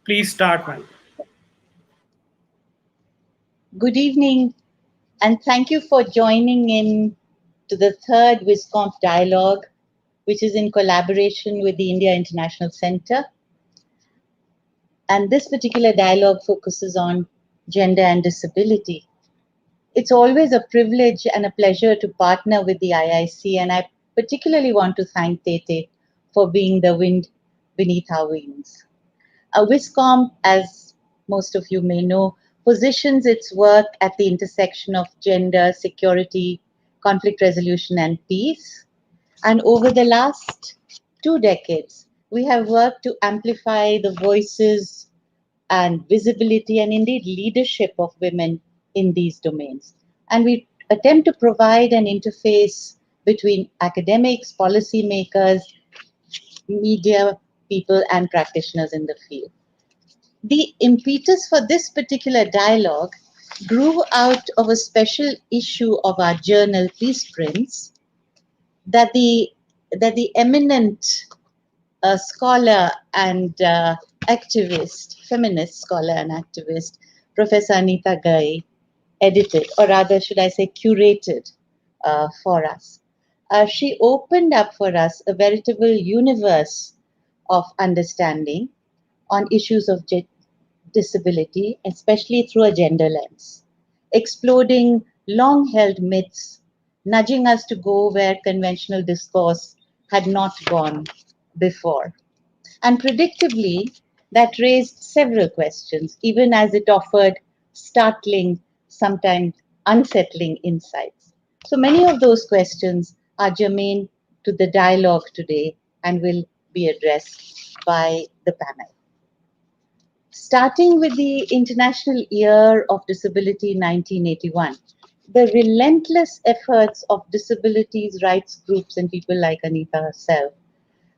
Please start, ma'am. Good evening, and thank you for joining in to the third WISCOMP dialogue, which is in collaboration with the India International Center. And this particular dialogue focuses on gender and disability. It's always a privilege and a pleasure to partner with the IIC, and I particularly want to thank Tete for being the wind beneath our wings. WISCOMP, as most of you may know, positions its work at the intersection of gender, security, conflict resolution, and peace. And over the last 2 decades, we have worked to amplify the voices and visibility and indeed leadership of women in these domains. And we attempt to provide an interface between academics, policymakers, media people, and practitioners in the field. The impetus for this particular dialogue grew out of a special issue of our journal, Peace Prints, that the eminent scholar and activist, feminist scholar and activist, Professor Anita Gai, edited, or rather, should I say, curated for us. She opened up for us a veritable universe of understanding on issues of disability, especially through a gender lens, exploding long held myths, nudging us to go where conventional discourse had not gone before. And predictably, that raised several questions, even as it offered startling, sometimes unsettling insights. So many of those questions are germane to the dialogue today and will be addressed by the panel. Starting with the International Year of Disability 1981, the relentless efforts of disabilities rights groups and people like Anita herself,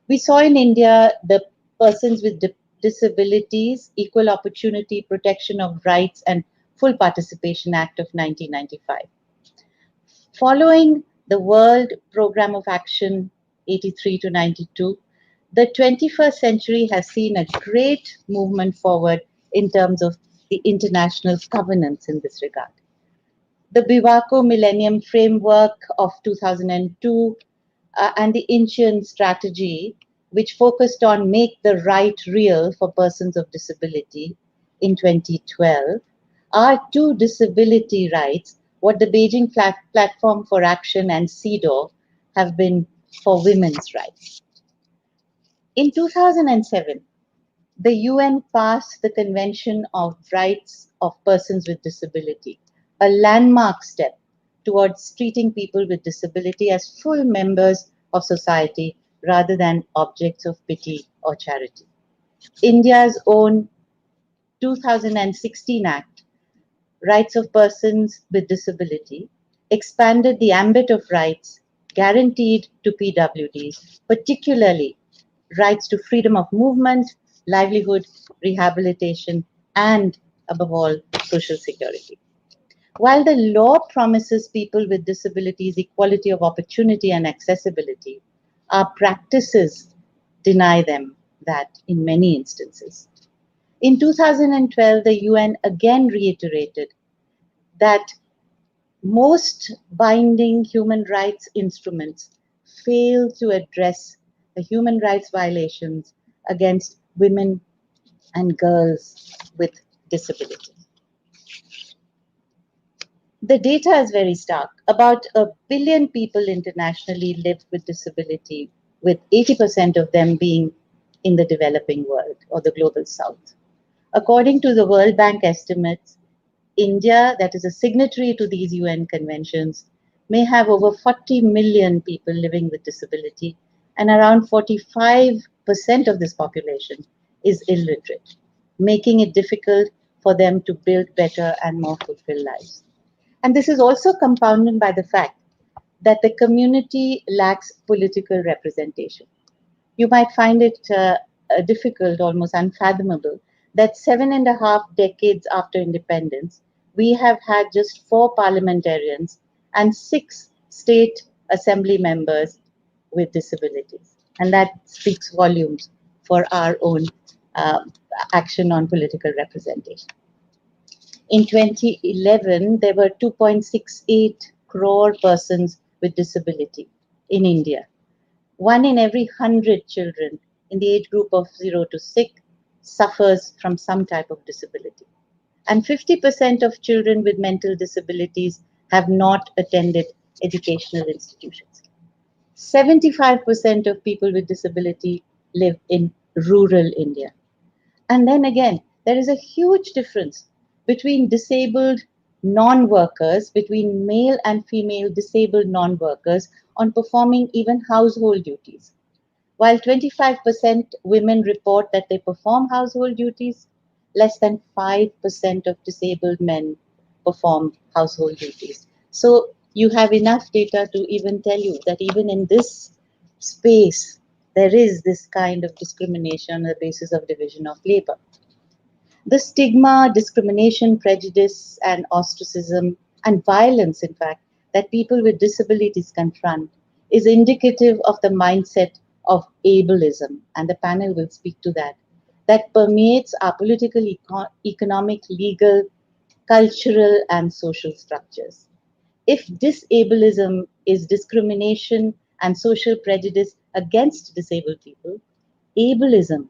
we saw in India the Persons with Disabilities, Equal Opportunity, Protection of Rights and Full Participation Act of 1995. Following the World Programme of Action 83 to 92, the 21st century has seen a great movement forward in terms of the international governance in this regard. The Bivako Millennium Framework of 2002 and the Incheon Strategy, which focused on make the right real for persons of disability in 2012, are two disability rights what the Beijing Platform for Action and CEDAW have been for women's rights. In 2007, the UN passed the Convention of Rights of Persons with Disability, a landmark step towards treating people with disability as full members of society rather than objects of pity or charity. India's own 2016 Act, Rights of Persons with Disability, expanded the ambit of rights guaranteed to PWDs, particularly rights to freedom of movement, livelihood, rehabilitation, and above all, social security. While the law promises people with disabilities equality of opportunity and accessibility, our practices deny them that in many instances. In 2012, the UN again reiterated that most binding human rights instruments fail to address the human rights violations against women and girls with disabilities. The data is very stark. About 1 billion people internationally live with disability, with 80% of them being in the developing world or the global south. According to the World Bank estimates, India, that is a signatory to these UN conventions, may have over 40 million people living with disability, and around 45% of this population is illiterate, making it difficult for them to build better and more fulfilled lives. And this is also compounded by the fact that the community lacks political representation. You might find it difficult, almost unfathomable, that 7.5 decades after independence, we have had just 4 parliamentarians and 6 state assembly members with disabilities. And that speaks volumes for our own uh, action on political representation. In 2011, there were 2.68 crore persons with disability in India. One in every 100 children in the age group of 0 to 6 suffers from some type of disability. And 50% of children with mental disabilities have not attended educational institutions. 75% of people with disability live in rural India. And then again, there is a huge difference between disabled non workers, between male and female disabled non workers on performing even household duties. While 25% women report that they perform household duties, less than 5% of disabled men perform household duties. So you have enough data to even tell you that even in this space, there is this kind of discrimination on the basis of division of labor. The stigma, discrimination, prejudice, and ostracism, and violence, in fact, that people with disabilities confront is indicative of the mindset of ableism, and the panel will speak to that, that permeates our political, economic, legal, cultural, and social structures. If disableism is discrimination and social prejudice against disabled people, ableism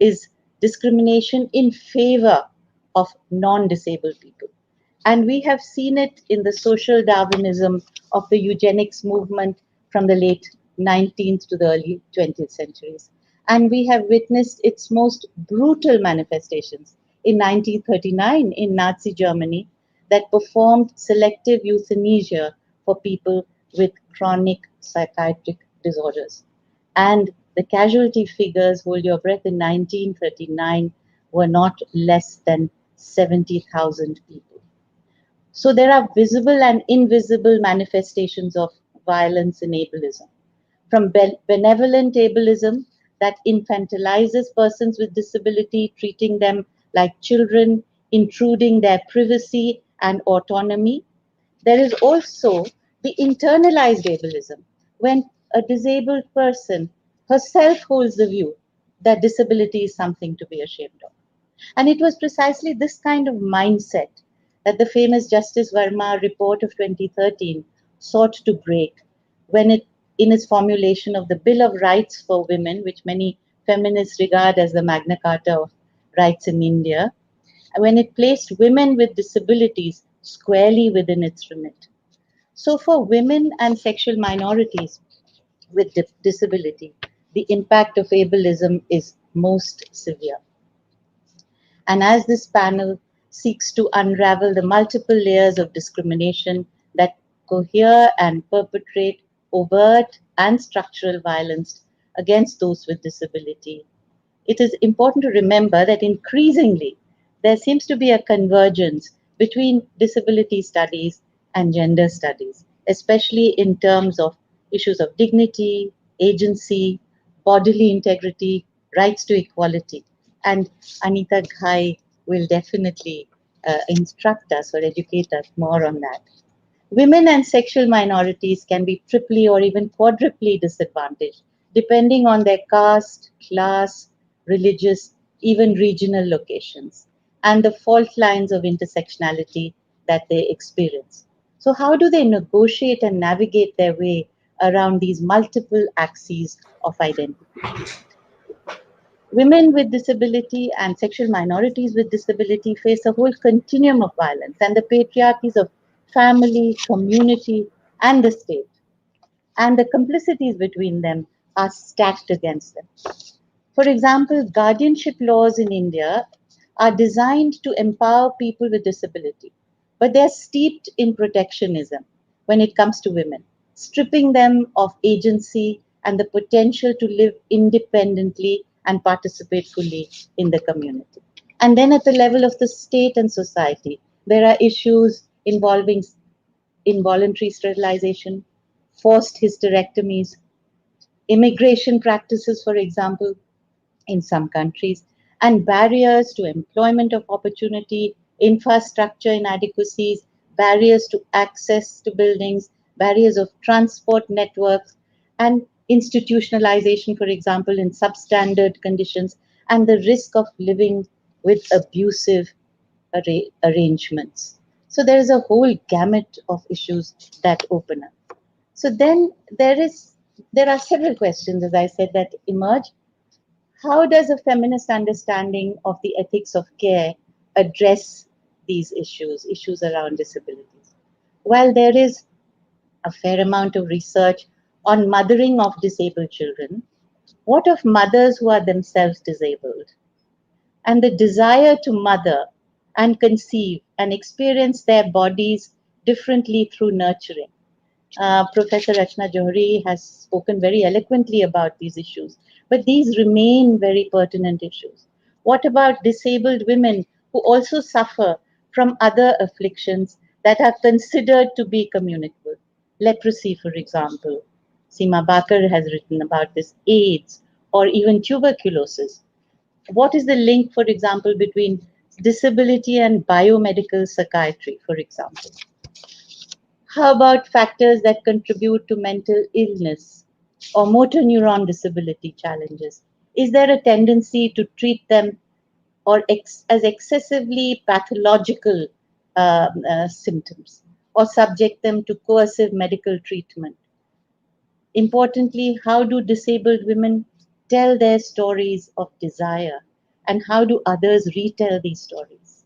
is discrimination in favor of non disabled people. And we have seen it in the social Darwinism of the eugenics movement from the late 19th to the early 20th centuries. And we have witnessed its most brutal manifestations in 1939 in Nazi Germany that performed selective euthanasia for people with chronic psychiatric disorders. And the casualty figures, hold your breath, in 1939 were not less than 70,000 people. So there are visible and invisible manifestations of violence in ableism. From benevolent ableism that infantilizes persons with disability, treating them like children, intruding their privacy and autonomy. There is also the internalized ableism, when a disabled person herself holds the view that disability is something to be ashamed of. And it was precisely this kind of mindset that the famous Justice Verma report of 2013 sought to break when it, in its formulation of the Bill of Rights for Women, which many feminists regard as the Magna Carta of rights in India, when it placed women with disabilities squarely within its remit. So, for women and sexual minorities with disability, the impact of ableism is most severe. And as this panel seeks to unravel the multiple layers of discrimination that cohere and perpetrate overt and structural violence against those with disability, it is important to remember that increasingly there seems to be a convergence between disability studies and gender studies, especially in terms of issues of dignity, agency, bodily integrity, rights to equality. And Anita Ghai will definitely instruct us or educate us more on that. Women and sexual minorities can be triply or even quadruply disadvantaged depending on their caste, class, religious, even regional locations, and the fault lines of intersectionality that they experience. So, how do they negotiate and navigate their way around these multiple axes of identity? Women with disability and sexual minorities with disability face a whole continuum of violence, and the patriarchies of family, community, and the state, and the complicities between them are stacked against them. For example, guardianship laws in India are designed to empower people with disability, but they're steeped in protectionism when it comes to women, stripping them of agency and the potential to live independently and participate fully in the community. And then at the level of the state and society, there are issues involving involuntary sterilization, forced hysterectomies, immigration practices, for example, in some countries, and barriers to employment of opportunity, infrastructure inadequacies, barriers to access to buildings, barriers of transport networks, and institutionalization, for example, in substandard conditions, and the risk of living with abusive arrangements. So there is a whole gamut of issues that open up. So then there are several questions, as I said, that emerge. How does a feminist understanding of the ethics of care address these issues around disabilities? While there is a fair amount of research on mothering of disabled children, what of mothers who are themselves disabled? And the desire to mother and conceive and experience their bodies differently through nurturing. Professor Rachna Johri has spoken very eloquently about these issues, but these remain very pertinent issues. What about disabled women who also suffer from other afflictions that are considered to be communicable? Leprosy, for example. Seema Baquer has written about this, AIDS, or even tuberculosis. What is the link, for example, between disability and biomedical psychiatry, for example? How about factors that contribute to mental illness or motor neuron disability challenges? Is there a tendency to treat them as excessively pathological symptoms or subject them to coercive medical treatment? Importantly, how do disabled women tell their stories of desire, and how do others retell these stories?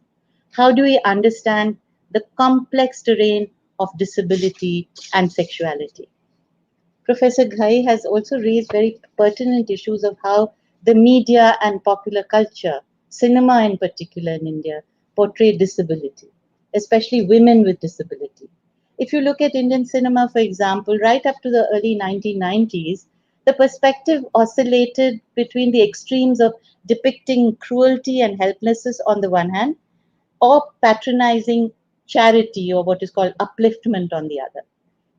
How do we understand the complex terrain of disability and sexuality? Professor Ghai has also raised very pertinent issues of how the media and popular culture, cinema in particular in India, portray disability, especially women with disability. If you look at Indian cinema, for example, right up to the early 1990s, the perspective oscillated between the extremes of depicting cruelty and helplessness on the one hand, or patronizing charity or what is called upliftment on the other.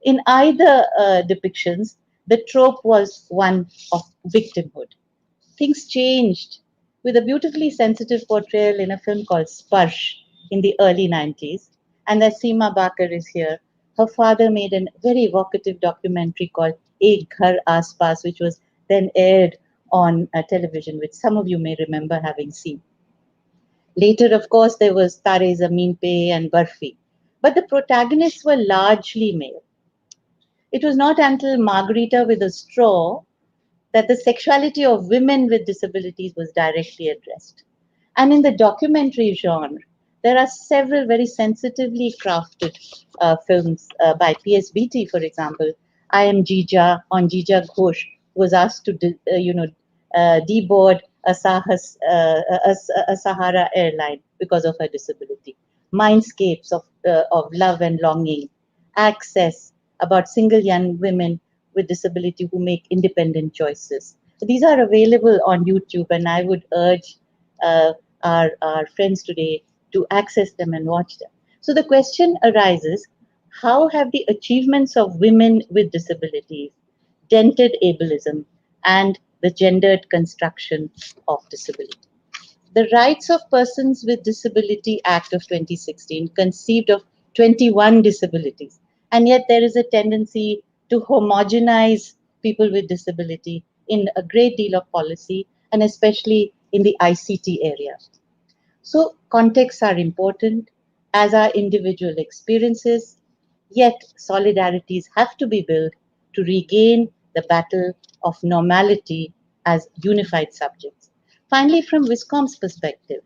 In either depictions, the trope was one of victimhood. Things changed with a beautifully sensitive portrayal in a film called Sparsh in the early 90s. And as Seema Baquer is here, her father made a very evocative documentary called Ek Ghar Aas Paas, which was then aired on television, which some of you may remember having seen. Later, of course, there was Tare Zameen Pe and Barfi. But the protagonists were largely male. It was not until Margarita with a Straw that the sexuality of women with disabilities was directly addressed. And in the documentary genre, there are several very sensitively crafted films by PSBT, for example. I Am Jija on Jija Ghosh was asked to, deboard a Sahara airline because of her disability. Mindscapes of love and longing, access about single young women with disability who make independent choices. So these are available on YouTube, and I would urge uh, our friends today to access them and watch them. So the question arises, how have the achievements of women with disabilities dented ableism and the gendered construction of disability? The Rights of Persons with Disability Act of 2016 conceived of 21 disabilities, and yet there is a tendency to homogenize people with disability in a great deal of policy, and especially in the ICT area. So, contexts are important, as are individual experiences, yet solidarities have to be built to regain the battle of normality as unified subjects. Finally, from WISCOM's perspective,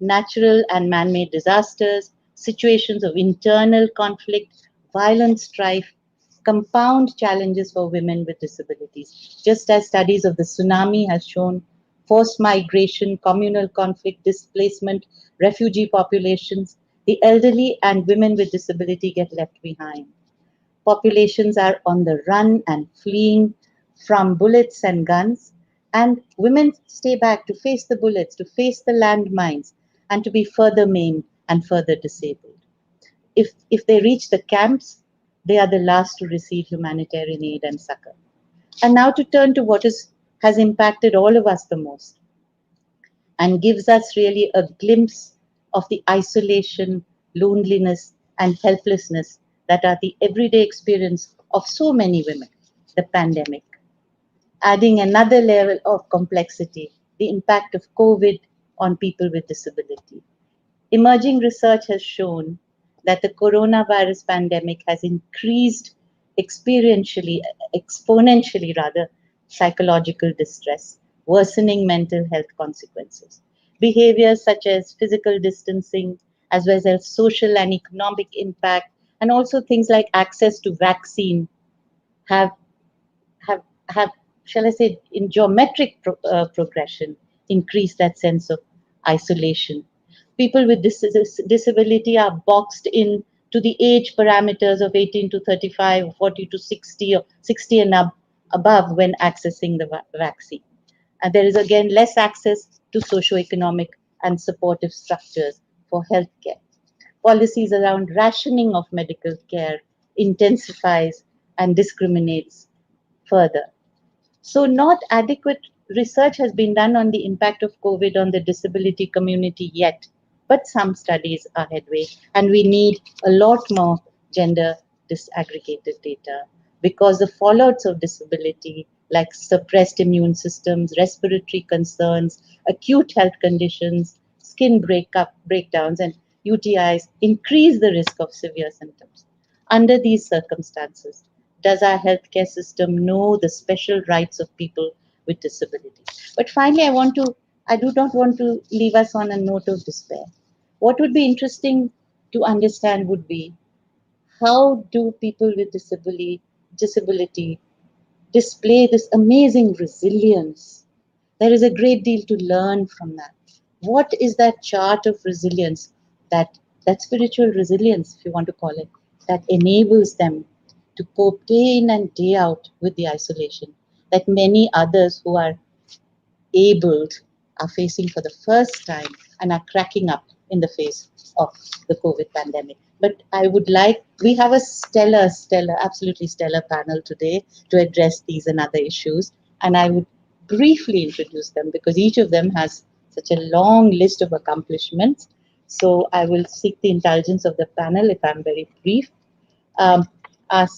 natural and man made disasters, situations of internal conflict, violent strife, compound challenges for women with disabilities. Just as studies of the tsunami has shown, forced migration, communal conflict, displacement, refugee populations, the elderly and women with disability get left behind. Populations are on the run and fleeing from bullets and guns, and women stay back to face the bullets, to face the landmines, and to be further maimed and further disabled. If they reach the camps, they are the last to receive humanitarian aid and succor. And now to turn to what has impacted all of us the most and gives us really a glimpse of the isolation, loneliness, and helplessness that are the everyday experience of so many women, the pandemic. Adding another level of complexity, the impact of COVID on people with disability. Emerging research has shown that the coronavirus pandemic has increased experientially, exponentially rather, psychological distress, worsening mental health consequences. Behaviors such as physical distancing, as well as social and economic impact, and also things like access to vaccine have have shall I say in geometric progression increase that sense of isolation. People with disability are boxed in to the age parameters of 18 to 35, 40 to 60, or 60 and above when accessing the vaccine. And there is again less access to socio-economic and supportive structures for healthcare. Policies around rationing of medical care intensifies and discriminates further. So, not adequate research has been done on the impact of COVID on the disability community yet, but some studies are headway, and we need a lot more gender disaggregated data because the fallouts of disability, like suppressed immune systems, respiratory concerns, acute health conditions, skin breakdowns, and UTIs, increase the risk of severe symptoms. Under these circumstances, does our healthcare system know the special rights of people with disabilities? But finally, I do not want to leave us on a note of despair. What would be interesting to understand would be how do people with disability display this amazing resilience? There is a great deal to learn from that. What is that chart of resilience, that spiritual resilience, if you want to call it, that enables them to cope day in and day out with the isolation that many others who are abled are facing for the first time and are cracking up in the face of the COVID pandemic. But I would like, we have a absolutely stellar panel today to address these and other issues. And I would briefly introduce them because each of them has such a long list of accomplishments. So I will seek the intelligence of the panel if I'm very brief. Um, our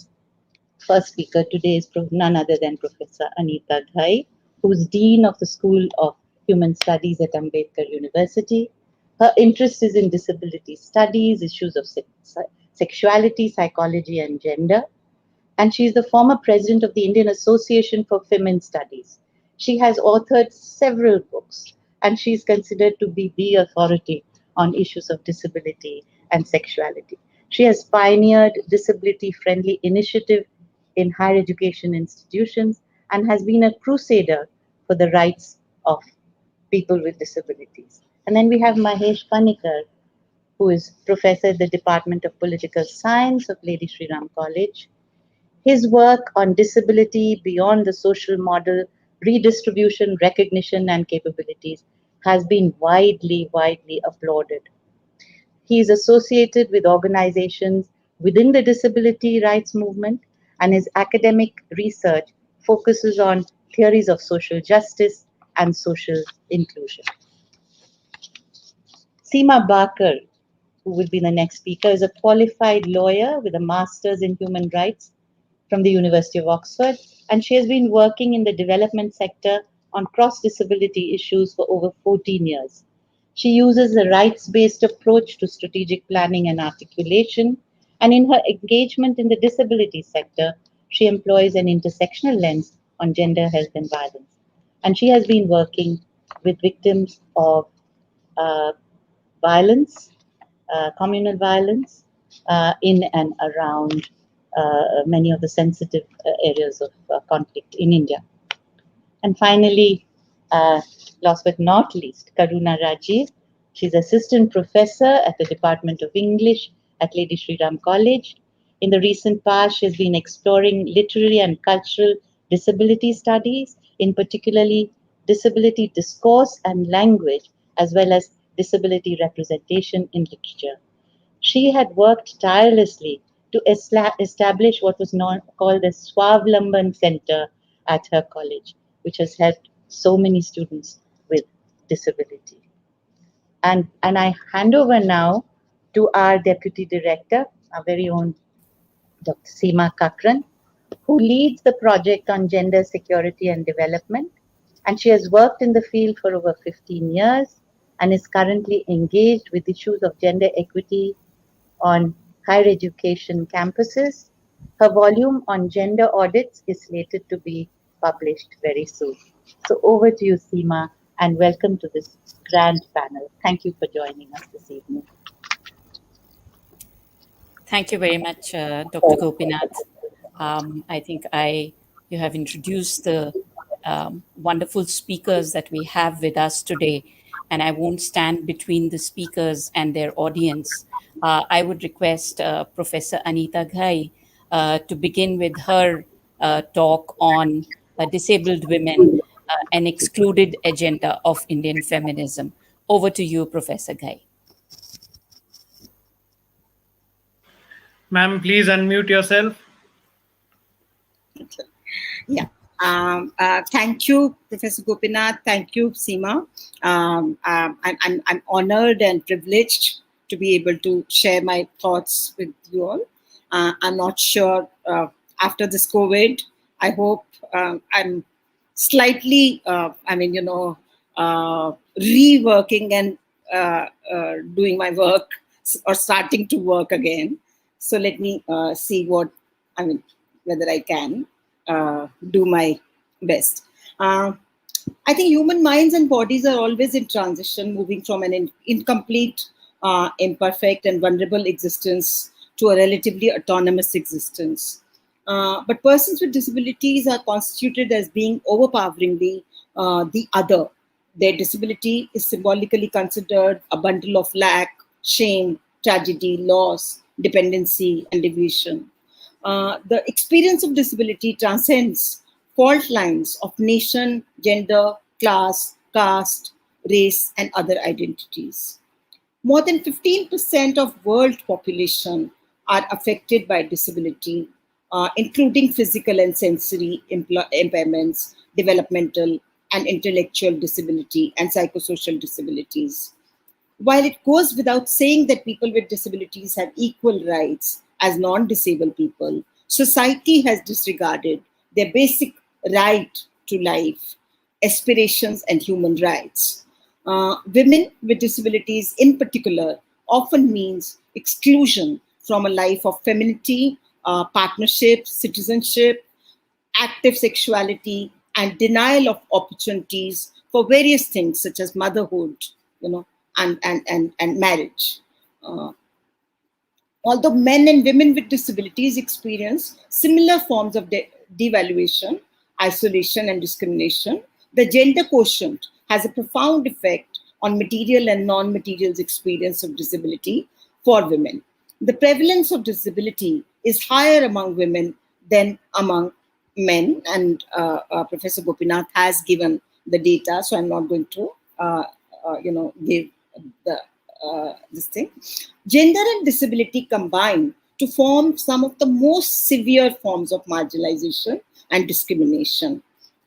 first speaker today is none other than Professor Anita Ghai, who is Dean of the School of Human Studies at Ambedkar University. Her interest is in disability studies, issues of sexuality, psychology, and gender, and she is the former president of the Indian Association for Women Studies. She has authored several books, and she is considered to be the authority on issues of disability and sexuality. She has pioneered disability friendly initiative in higher education institutions and has been a crusader for the rights of people with disabilities. And then we have Mahesh Panicker, who is professor at the Department of Political Science of Lady Shri Ram College. His work on disability beyond the social model, redistribution, recognition, and capabilities has been widely applauded. He is associated with organizations within the disability rights movement, and his academic research focuses on theories of social justice and social inclusion. Seema Baquer, who will be the next speaker, is a qualified lawyer with a master's in human rights from the University of Oxford, and she has been working in the development sector on cross disability issues for over 14 years. She uses a rights based approach to strategic planning and articulation, and in her engagement in the disability sector, she employs an intersectional lens on gender, health, and violence. And she has been working with victims of uh, violence, communal violence in and around many of the sensitive areas of conflict in India. And finally, uh, last but not least, Karuna Rajeev. She's assistant professor at the Department of English at Lady Shri Ram College. In the recent past, she has been exploring literary and cultural disability studies, in particularly disability discourse and language, as well as disability representation in literature. She had worked tirelessly to establish what was called the Swavlamban Center at her college, which has helped so many students with disability. And I hand over now to our Deputy Director, our very own Dr. Seema Kakran, who leads the project on gender security and development. and she has worked in the field for over 15 years and is currently engaged with issues of gender equity on higher education campuses. Her volume on gender audits is slated to be published very soon. So over to you, Seema, and welcome to this grand panel. Thank you for joining us this evening. Thank you very much, Dr. Gopinath. I think you have introduced the wonderful speakers that we have with us today, and I won't stand between the speakers and their audience. I would request Professor Anita Ghai to begin with her talk on disabled women, an excluded agenda of Indian feminism. Over to you, Professor Ghai. Ma'am, please unmute yourself. Yeah. Thank you, Professor Gopinath. Thank you, Seema. I'm honored and privileged to be able to share my thoughts with you all. I'm not sure after this COVID, I hope I'm slightly, reworking and doing my work or starting to work again. So let me see whether I can do my best. I think human minds and bodies are always in transition, moving from an incomplete, imperfect, and vulnerable existence to a relatively autonomous existence. But persons with disabilities are constituted as being overpoweringly the other. Their disability is symbolically considered a bundle of lack, shame, tragedy, loss, dependency, and division. The experience of disability transcends fault lines of nation, gender, class, caste, race, and other identities. More than 15% of world population are affected by disability, including physical and sensory impairments, developmental and intellectual disability, and psychosocial disabilities. While it goes without saying that people with disabilities have equal rights as non-disabled people, society has disregarded their basic right to life, aspirations, and human rights. Women with disabilities in particular often means exclusion from a life of femininity, partnership, citizenship, active sexuality, and denial of opportunities for various things such as motherhood, and marriage. Uh, Although men and women with disabilities experience similar forms of devaluation, isolation, and discrimination, the gender quotient has a profound effect on material and non-material experience of disability for women. The prevalence of disability is higher among women than among men, and Professor Gopinath has given the data, so I'm not going to, give the this thing. Gender and disability combine to form some of the most severe forms of marginalization and discrimination.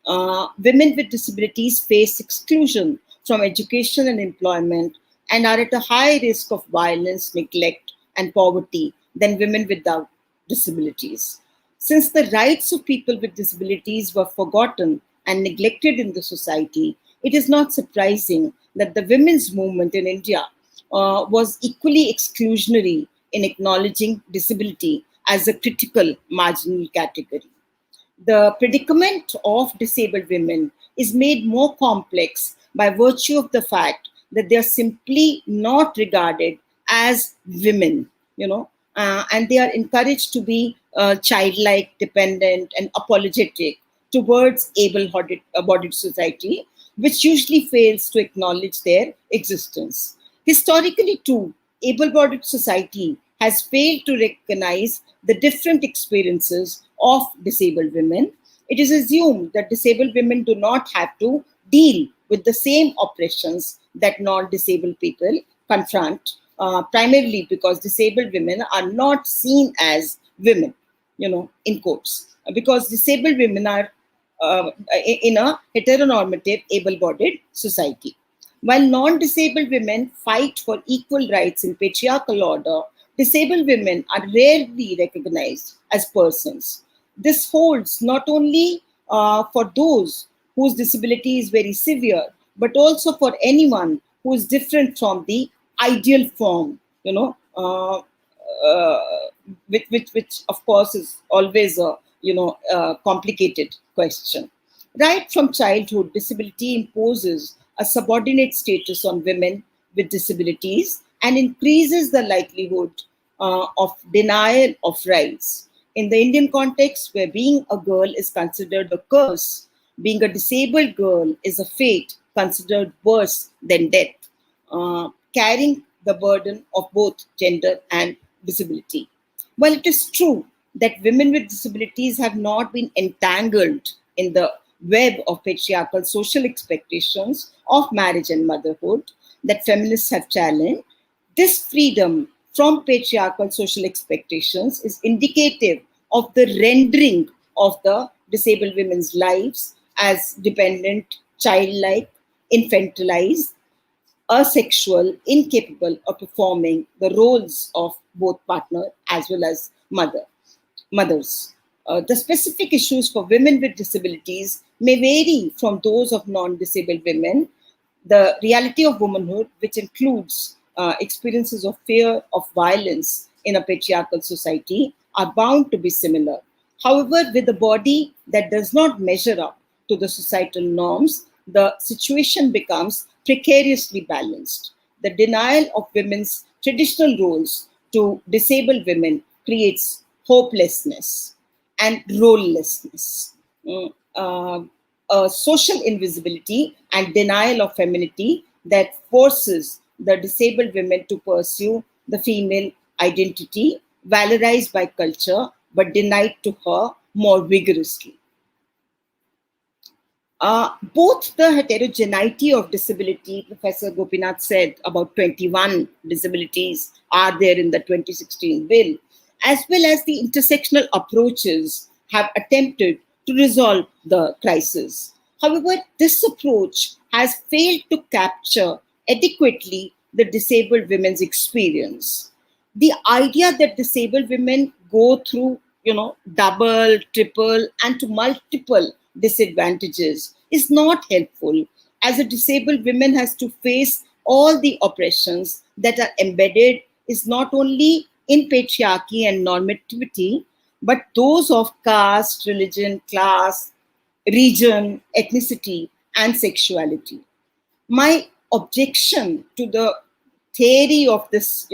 Women with disabilities face exclusion from education and employment and are at a high risk of violence, neglect, and poverty than women without disabilities. Since the rights of people with disabilities were forgotten and neglected in the society, it is not surprising that the women's movement in India was equally exclusionary in acknowledging disability as a critical marginal category. The predicament of disabled women is made more complex by virtue of the fact that they are simply not regarded as women, and they are encouraged to be childlike, dependent, and apologetic towards able-bodied society, which usually fails to acknowledge their existence. Historically, too, able-bodied society has failed to recognize the different experiences of disabled women. It is assumed that disabled women do not have to deal with the same oppressions that non-disabled people confront, primarily because disabled women are not seen as women, in quotes, because disabled women are in a heteronormative, able-bodied society. While non-disabled women fight for equal rights in patriarchal order, disabled women are rarely recognized as persons. This holds not only for those whose disability is very severe, but also for anyone who is different from the ideal form, uh, which of course is always a complicated question. Right from childhood, disability imposes a subordinate status on women with disabilities and increases the likelihood of denial of rights. In the Indian context, where being a girl is considered a curse, being a disabled girl is a fate considered worse than death, carrying the burden of both gender and disability. While it is true that women with disabilities have not been entangled in the web of patriarchal social expectations of marriage and motherhood that feminists have challenged, this freedom from patriarchal social expectations is indicative of the rendering of the disabled women's lives as dependent, childlike, infantilized, asexual, incapable of performing the roles of both partner as well as mothers. The specific issues for women with disabilities may vary from those of non-disabled women. The reality of womanhood, which includes experiences of fear of violence in a patriarchal society, are bound to be similar. However, with a body that does not measure up to the societal norms, the situation becomes precariously balanced. The denial of women's traditional roles to disabled women creates hopelessness and rolelessness, a social invisibility and denial of femininity that forces the disabled women to pursue the female identity, valorized by culture, but denied to her more vigorously. Both the heterogeneity of disability, Professor Gopinath said about 21 disabilities are there in the 2016 bill, as well as the intersectional approaches have attempted to resolve the crisis. However, this approach has failed to capture adequately the disabled women's experience. The idea that disabled women go through, double, triple, and to multiple disadvantages is not helpful, as a disabled woman has to face all the oppressions that are embedded is not only in patriarchy and normativity, but those of caste, religion, class, region, ethnicity, and sexuality. My objection to the theory of this,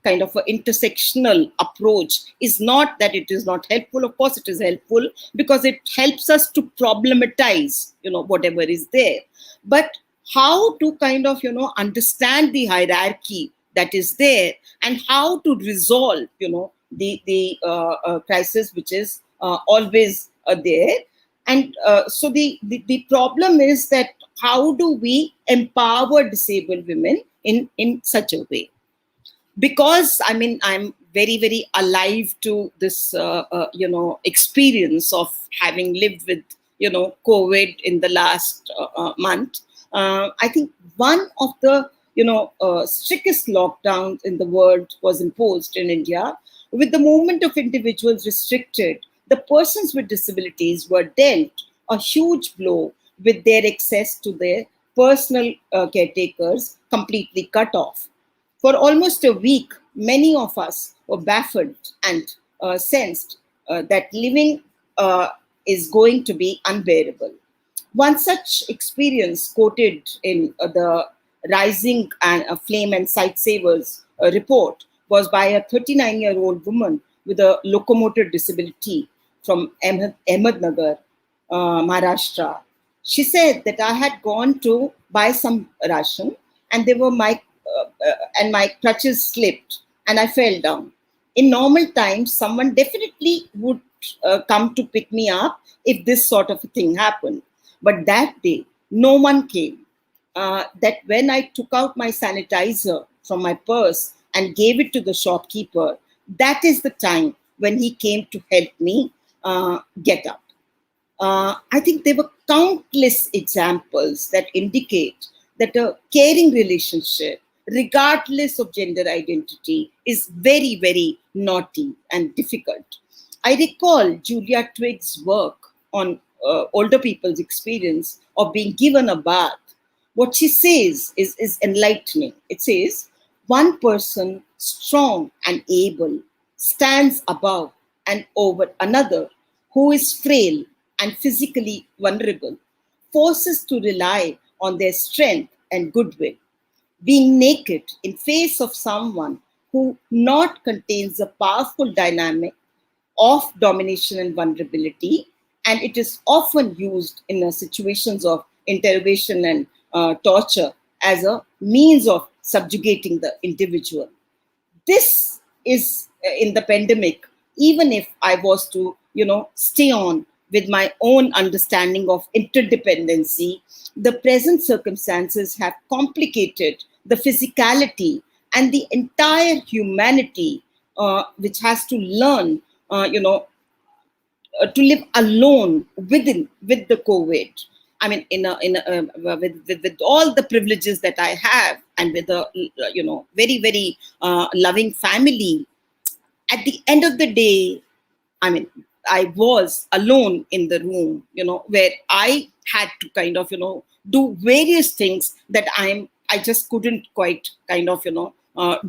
kind of an intersectional approach is not that it is not helpful. Of course, it is helpful because it helps us to problematize, whatever is there. But how to kind of, understand the hierarchy that is there and how to resolve, the crisis which is always there. And so the problem is that how do we empower disabled women in such a way? Because I'm very, very alive to this experience of having lived with COVID in the last month. I think one of the strictest lockdowns in the world was imposed in India. With the movement of individuals restricted, the persons with disabilities were dealt a huge blow with their access to their personal caretakers completely cut off. For almost a week, many of us were baffled and sensed that living is going to be unbearable. One such experience quoted in the Rising and Flame and Sight Savers report was by a 39-year-old woman with a locomotor disability from Ahmednagar, Maharashtra. She said that I had gone to buy some ration and they were my crutches slipped and I fell down. In normal times, someone definitely would come to pick me up if this sort of a thing happened. But that day, no one came. That when I took out my sanitizer from my purse and gave it to the shopkeeper, that is the time when he came to help me get up. I think there were countless examples that indicate that a caring relationship, regardless of gender identity, is very, very naughty and difficult. I recall Julia Twig's work on older people's experience of being given a bath, what she says is enlightening. It says, one person strong and able stands above and over another who is frail and physically vulnerable, forces to rely on their strength and goodwill. Being naked in face of someone who not contains a powerful dynamic of domination and vulnerability, and it is often used in situations of interrogation and torture as a means of subjugating the individual. This is in the pandemic, even if I was to, stay on with my own understanding of interdependency, the present circumstances have complicated the physicality and the entire humanity, which has to learn, to live alone with the COVID. I mean, with all the privileges that I have, and with a very very loving family. At the end of the day, I mean, I was alone in the room, where I had to kind of, do various things that I just couldn't quite kind of,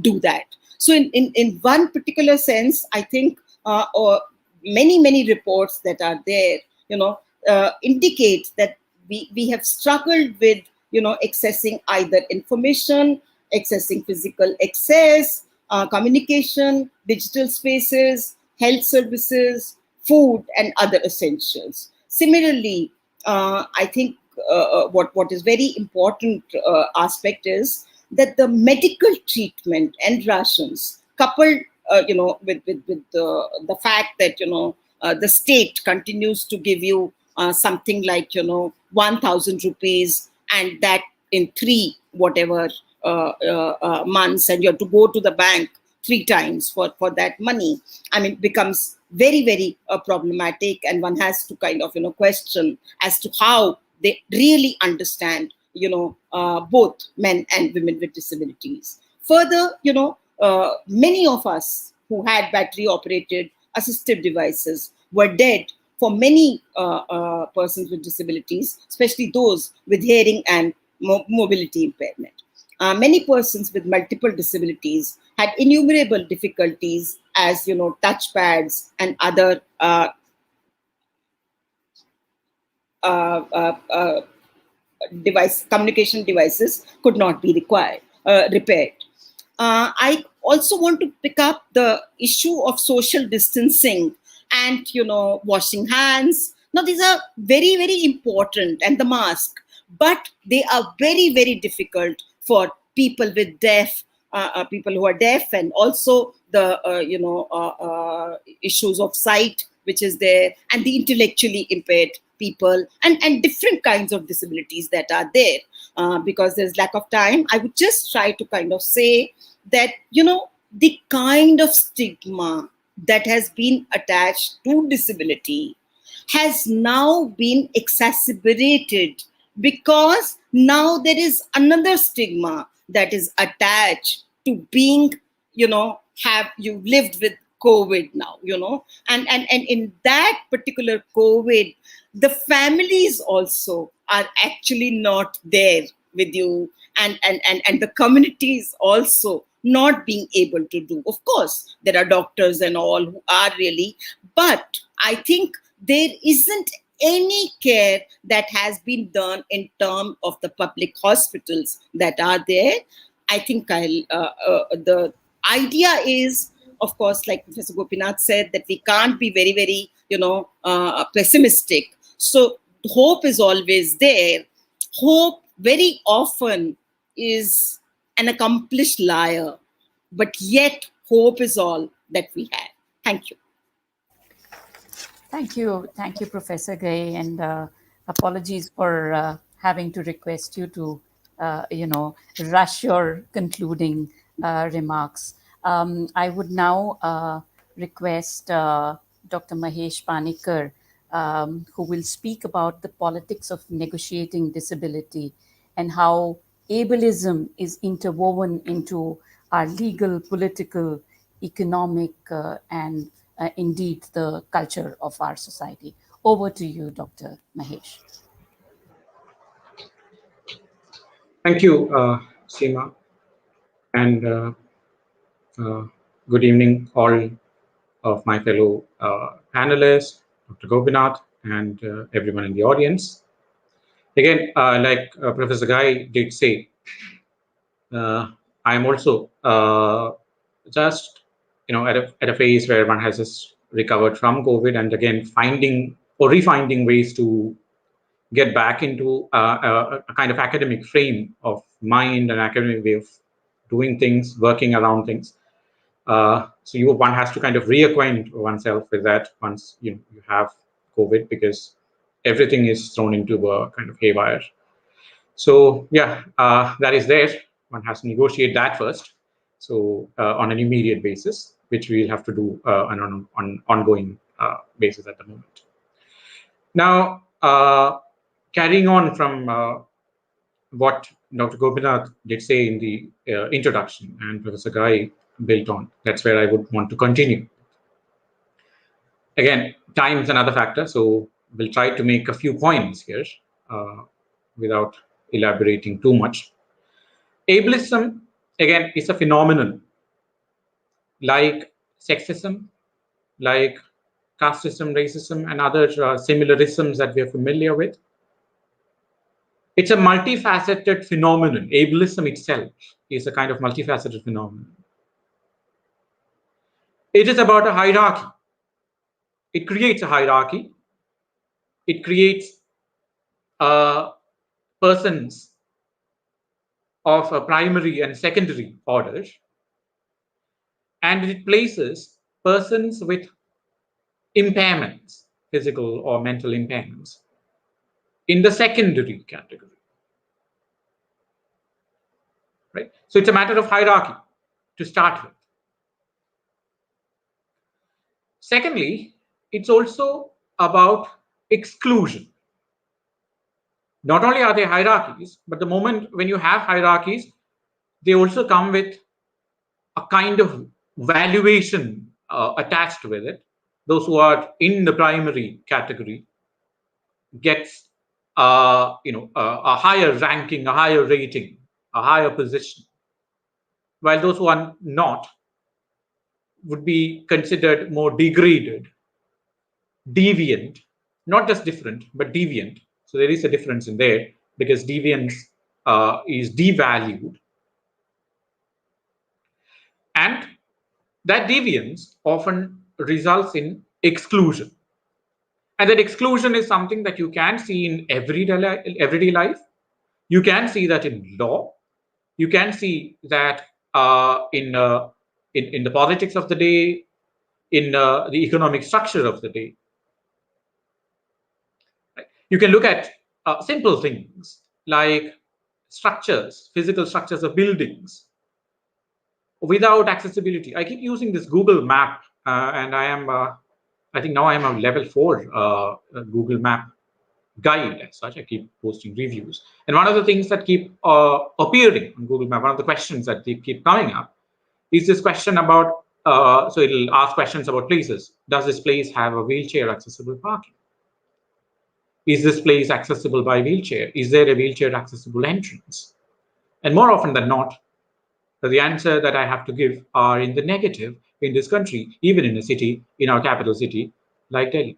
do that. So in one particular sense, I think many reports that are there, indicate that we have struggled with, accessing either information, accessing physical access, communication, digital spaces, health services, food, and other essentials. Similarly, I think what is very important aspect is that the medical treatment and rations, coupled, with the fact that the state continues to give you something like 1,000 rupees, and that in three whatever months, and you have to go to the bank three times for that money. I mean, becomes very very problematic, and one has to kind of question as to how they really understand both men and women with disabilities. Further, many of us who had battery operated assistive devices were dead for many persons with disabilities, especially those with hearing and mobility impairment. Many persons with multiple disabilities had innumerable difficulties, as touchpads and other communication devices could not be repaired. I also want to pick up the issue of social distancing and washing hands. Now these are very very important, and the mask, but they are very very difficult for people with people who are deaf, and also the issues of sight which is there, and the intellectually impaired people, and different kinds of disabilities that are there. Because there's lack of time, I would just try to kind of say that the kind of stigma that has been attached to disability has now been exacerbated, because now there is another stigma that is attached to being, have you lived with COVID now, and in that particular COVID, the families also are actually not there with you, and the communities also not being able to do. Of course, there are doctors and all who are really, but I think there isn't any care that has been done in terms of the public hospitals that are there. I think the idea is, of course, like Professor Gopinath said, that we can't be very, very, pessimistic. So hope is always there. Hope very often is an accomplished liar, but yet hope is all that we have. Thank you. Thank you, Professor Gay, and apologies for having to request you to, rush your concluding remarks. I would now request Dr. Mahesh Panicker, who will speak about the politics of negotiating disability and how ableism is interwoven into our legal, political, economic, and indeed the culture of our society. Over to you, Dr. Mahesh. Thank you, Seema, and good evening, all of my fellow panelists, Dr. Gopinath, and everyone in the audience. Again, like Professor Guy did say, I am also just at a phase where one has just recovered from COVID, and again finding or refinding ways to get back into a kind of academic frame of mind and academic way of doing things, working around things. So one has to kind of reacquaint oneself with that once you have COVID, because everything is thrown into a kind of haywire. So yeah, that is there. One has to negotiate that first. So on an immediate basis, which we'll have to do on an ongoing basis at the moment. Now, carrying on from what Dr. Gopinath did say in the introduction and Professor Guy built on, that's where I would want to continue. Again, time is another factor, so we'll try to make a few points here without elaborating too much. Ableism, again, is a phenomenon like sexism, like casteism, racism, and other similar isms that we are familiar with. It's a multifaceted phenomenon. Ableism itself is a kind of multifaceted phenomenon. It is about a hierarchy. It creates a hierarchy. It creates persons of a primary and secondary order. And it places persons with impairments, physical or mental impairments, in the secondary category. Right? So it's a matter of hierarchy to start with. Secondly, it's also about exclusion. Not only are there hierarchies, but the moment when you have hierarchies, they also come with a kind of valuation attached with it. Those who are in the primary category gets a higher ranking, a higher rating, a higher position, while those who are not would be considered more degraded, deviant, not just different, but deviant. So there is a difference in there, because deviance is devalued. And that deviance often results in exclusion. And that exclusion is something that you can see in everyday life. You can see that in law. You can see that in the politics of the day, in the economic structure of the day. Right? You can look at simple things like structures, physical structures of buildings, without accessibility. I keep using this Google map, and I think now I am a level 4 Google map guide as such. I keep posting reviews. And one of the things that keep appearing on Google Map, one of the questions that they keep coming up is this question about, so it'll ask questions about places. Does this place have a wheelchair accessible parking? Is this place accessible by wheelchair? Is there a wheelchair accessible entrance? And more often than not, the answer that I have to give are in the negative in this country, even in a city, in our capital city, like Delhi.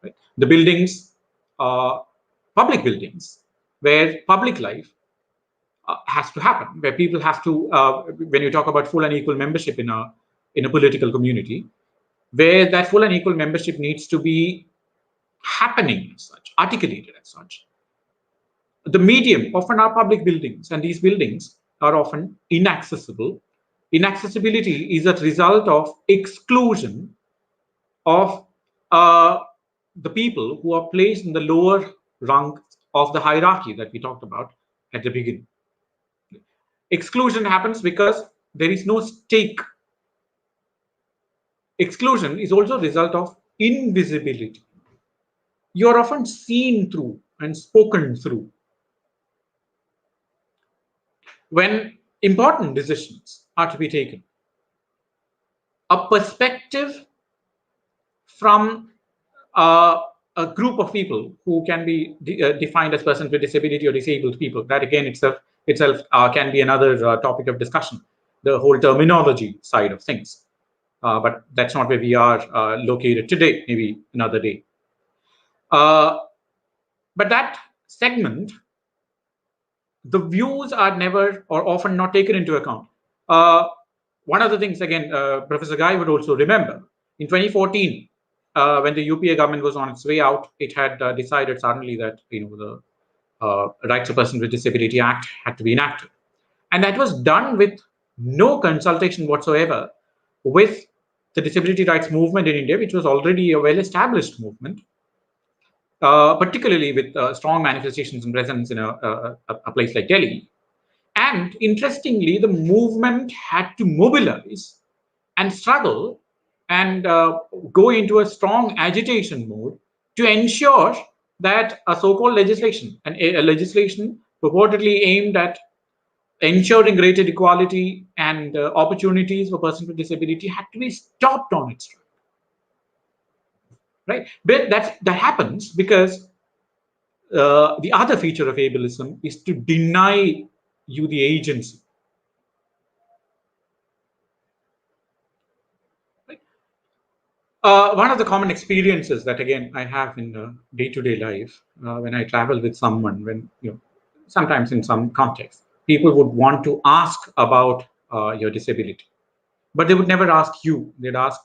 Right? The buildings, public buildings, where public life has to happen, where people have to, when you talk about full and equal membership in a political community, where that full and equal membership needs to be happening as such, articulated as such. The medium often are public buildings, and these buildings are often inaccessible. Inaccessibility is a result of exclusion of the people who are placed in the lower rung of the hierarchy that we talked about at the beginning. Exclusion happens because there is no stake. Exclusion is also a result of invisibility. You are often seen through and spoken through. When important decisions are to be taken, a perspective from a a group of people who can be defined as persons with disability or disabled people. That again itself can be another topic of discussion, the whole terminology side of things. But that's not where we are located today, maybe another day. But that segment, the views are never or often not taken into account. One of the things, again, Professor Guy would also remember, in 2014, when the UPA government was on its way out, it had decided suddenly that the Rights of Persons with Disability Act had to be enacted. And that was done with no consultation whatsoever with the disability rights movement in India, which was already a well-established movement, particularly with strong manifestations and presence in a place like Delhi. And interestingly, the movement had to mobilize and struggle and go into a strong agitation mode to ensure that a so-called legislation, a legislation purportedly aimed at ensuring greater equality and opportunities for persons with disability, had to be stopped on its track. Right? But that happens because the other feature of ableism is to deny you the agency. Right? One of the common experiences that again I have in day-to-day life when I travel with someone, when sometimes in some context, people would want to ask about your disability, but they would never ask you. They'd ask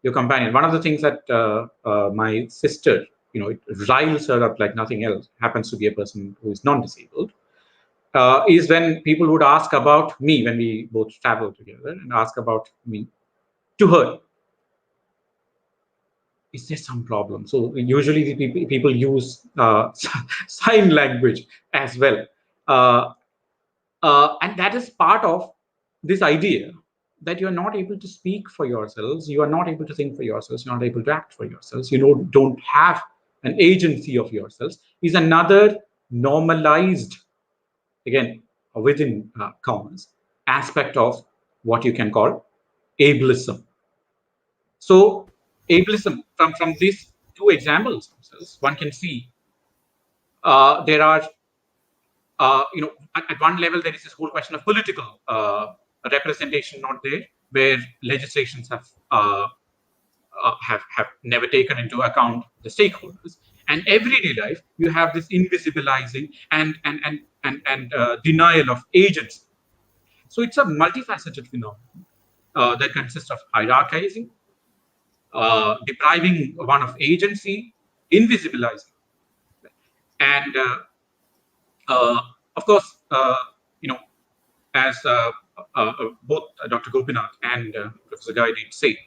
your companion. One of the things that my sister, it riles her up like nothing else, happens to be a person who is non-disabled, is when people would ask about me when we both travel together and ask about me to her. Is there some problem? So usually the people use sign language as well. And that is part of this idea that you're not able to speak for yourselves, you are not able to think for yourselves, you're not able to act for yourselves, don't have an agency of yourselves, is another normalized, again, within commas, aspect of what you can call ableism. So ableism, from these two examples themselves, one can see there are at one level, there is this whole question of political representation not there, where legislations have never taken into account the stakeholders. And everyday life, you have this invisibilizing and denial of agency. So it's a multifaceted phenomenon that consists of hierarchizing, depriving one of agency, invisibilizing, and of course, as both Dr. Gopinath and Professor Guy did say,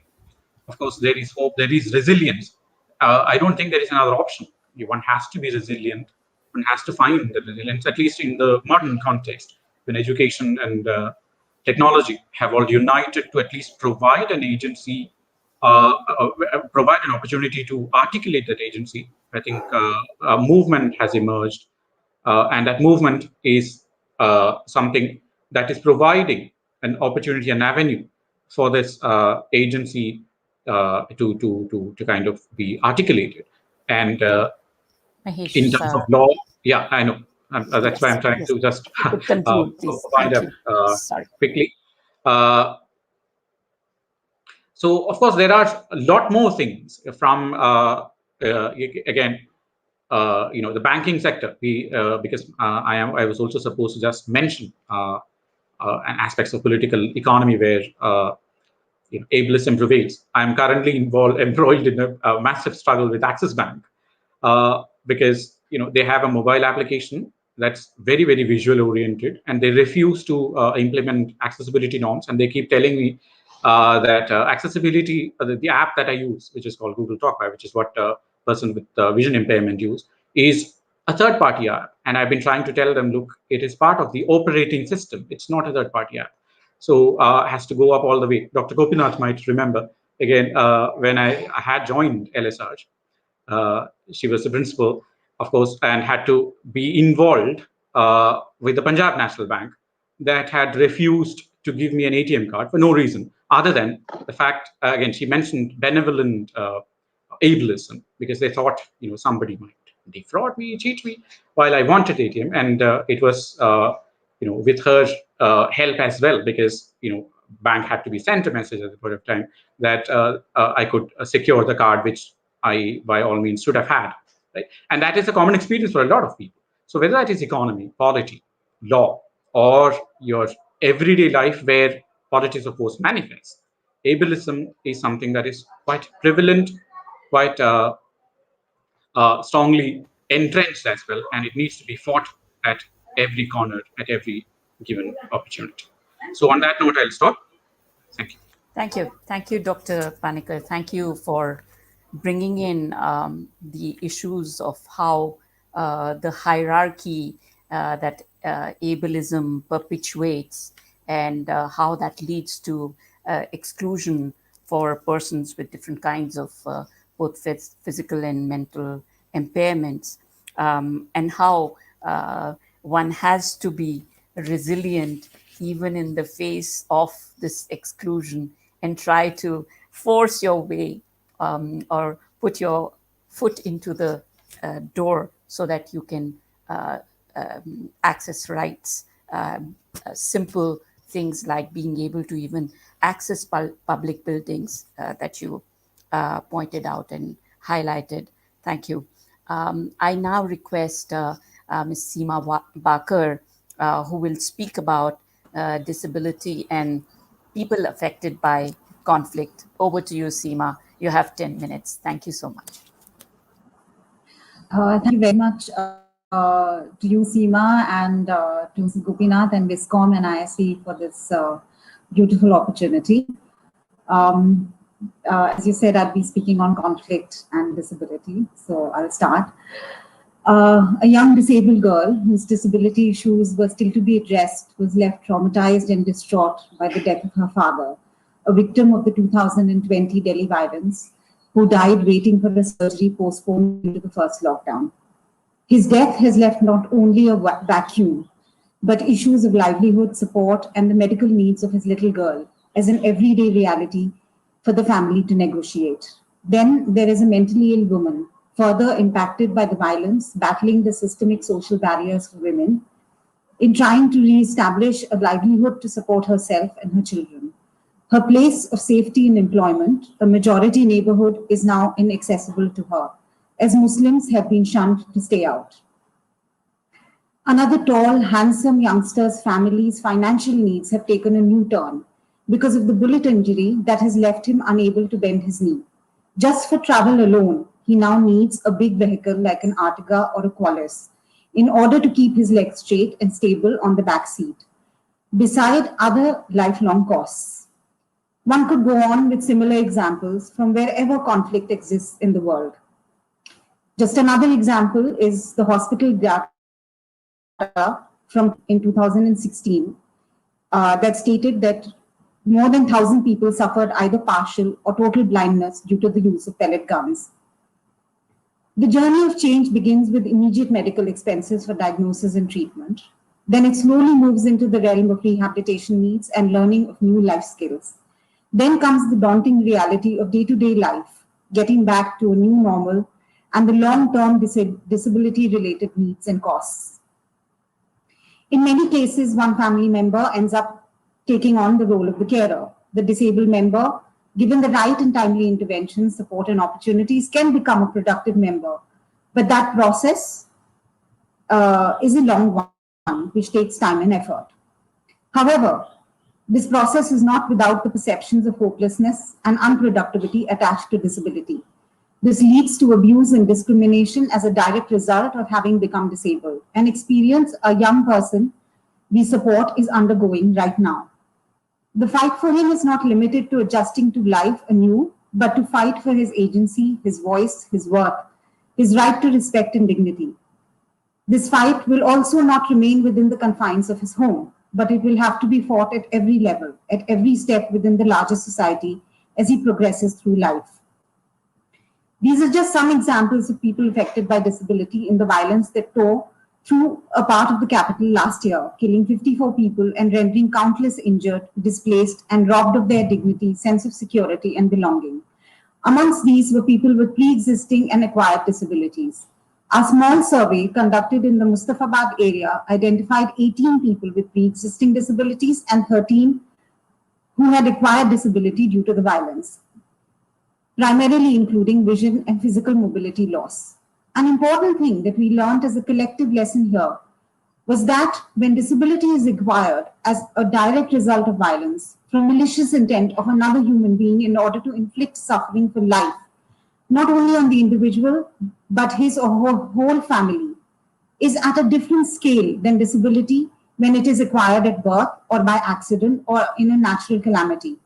of course, there is hope, there is resilience. I don't think there is another option. One has to be resilient. One has to find the resilience, at least in the modern context, when education and technology have all united to at least provide an agency, provide an opportunity to articulate that agency. I think a movement has emerged, and that movement is something that is providing an opportunity, an avenue for this agency to kind of be articulated. And in Mahesh, terms of law, yeah, I know. That's why yes, I'm trying yes. to just You could conclude, please. wind Thank up you. Sorry. quickly. So, of course, there are a lot more things from, again, the banking sector. Because I was also supposed to just mention aspects of political economy where ableism prevails. I'm currently embroiled in a massive struggle with Axis Bank because they have a mobile application that's very, very visual oriented, and they refuse to implement accessibility norms. And they keep telling me that accessibility, the app that I use, which is called Google Talk, which is what a person with vision impairment use, is a third-party app. And I've been trying to tell them, look, it is part of the operating system. It's not a third-party app. So has to go up all the way. Dr. Gopinath might remember, again, when I had joined LSR, she was the principal, of course, and had to be involved with the Punjab National Bank that had refused to give me an ATM card for no reason other than the fact, again, she mentioned benevolent ableism, because they thought, somebody might defraud me, cheat me while I wanted ATM. And it was, with her help as well, because, bank had to be sent a message at the point of time that I could secure the card, which I, by all means, should have had. Right? And that is a common experience for a lot of people. So whether that is economy, polity, law, or your everyday life where politics of course manifests, ableism is something that is quite prevalent, quite strongly entrenched as well, and it needs to be fought at every corner, at every given opportunity. So on that note, I'll stop. Thank you. Thank you. Thank you, Dr. Panicker. Thank you for bringing in the issues of how the hierarchy that ableism perpetuates, and how that leads to exclusion for persons with different kinds of both physical and mental impairments, and how one has to be resilient even in the face of this exclusion, and try to force your way, or put your foot into the door so that you can access rights. Simple things like being able to even access public buildings that you pointed out and highlighted. Thank you. I now request Ms. Seema Baquer, who will speak about disability and people affected by conflict. Over to you, Seema. You have 10 minutes. Thank you so much. Thank you very much to you, Seema, and to Gopinath and WISCOMP and ISC for this beautiful opportunity. As you said, I'll be speaking on conflict and disability, so I'll start. A young disabled girl whose disability issues were still to be addressed was left traumatized and distraught by the death of her father, a victim of the 2020 Delhi violence, who died waiting for a surgery postponed due to the first lockdown. His death has left not only a vacuum, but issues of livelihood, support, and the medical needs of his little girl as an everyday reality for the family to negotiate. Then there is a mentally ill woman, further impacted by the violence, battling the systemic social barriers for women, in trying to re-establish a livelihood to support herself and her children. Her place of safety in employment, a majority neighborhood, is now inaccessible to her, as Muslims have been shunned to stay out. Another tall, handsome youngster's family's financial needs have taken a new turn because of the bullet injury that has left him unable to bend his knee. Just for travel alone, he now needs a big vehicle like an Artiga or a Qualis in order to keep his legs straight and stable on the back seat, beside other lifelong costs. One could go on with similar examples from wherever conflict exists in the world. Just another example is the hospital data from in 2016 that stated that more than 1,000 people suffered either partial or total blindness due to the use of pellet guns. The journey of change begins with immediate medical expenses for diagnosis and treatment. Then it slowly moves into the realm of rehabilitation needs and learning of new life skills. Then comes the daunting reality of day-to-day life, getting back to a new normal, and the long-term disability-related needs and costs. In many cases, one family member ends up taking on the role of the carer. The disabled member, given the right and timely intervention, support, and opportunities, can become a productive member. But that process is a long one, which takes time and effort. However, this process is not without the perceptions of hopelessness and unproductivity attached to disability. This leads to abuse and discrimination as a direct result of having become disabled, an experience a young person we support is undergoing right now. The fight for him is not limited to adjusting to life anew, but to fight for his agency, his voice, his worth, his right to respect and dignity. This fight will also not remain within the confines of his home, but it will have to be fought at every level, at every step within the larger society as he progresses through life. These are just some examples of people affected by disability in the violence that tore through a part of the capital last year, killing 54 people and rendering countless injured, displaced, and robbed of their dignity, sense of security, and belonging. Amongst these were people with pre-existing and acquired disabilities. A small survey conducted in the Mustafabad area identified 18 people with pre-existing disabilities and 13 who had acquired disability due to the violence, primarily including vision and physical mobility loss. An important thing that we learned as a collective lesson here was that when disability is acquired as a direct result of violence from malicious intent of another human being in order to inflict suffering for life, not only on the individual, but his or her whole family, is at a different scale than disability when it is acquired at birth or by accident or in a natural calamity.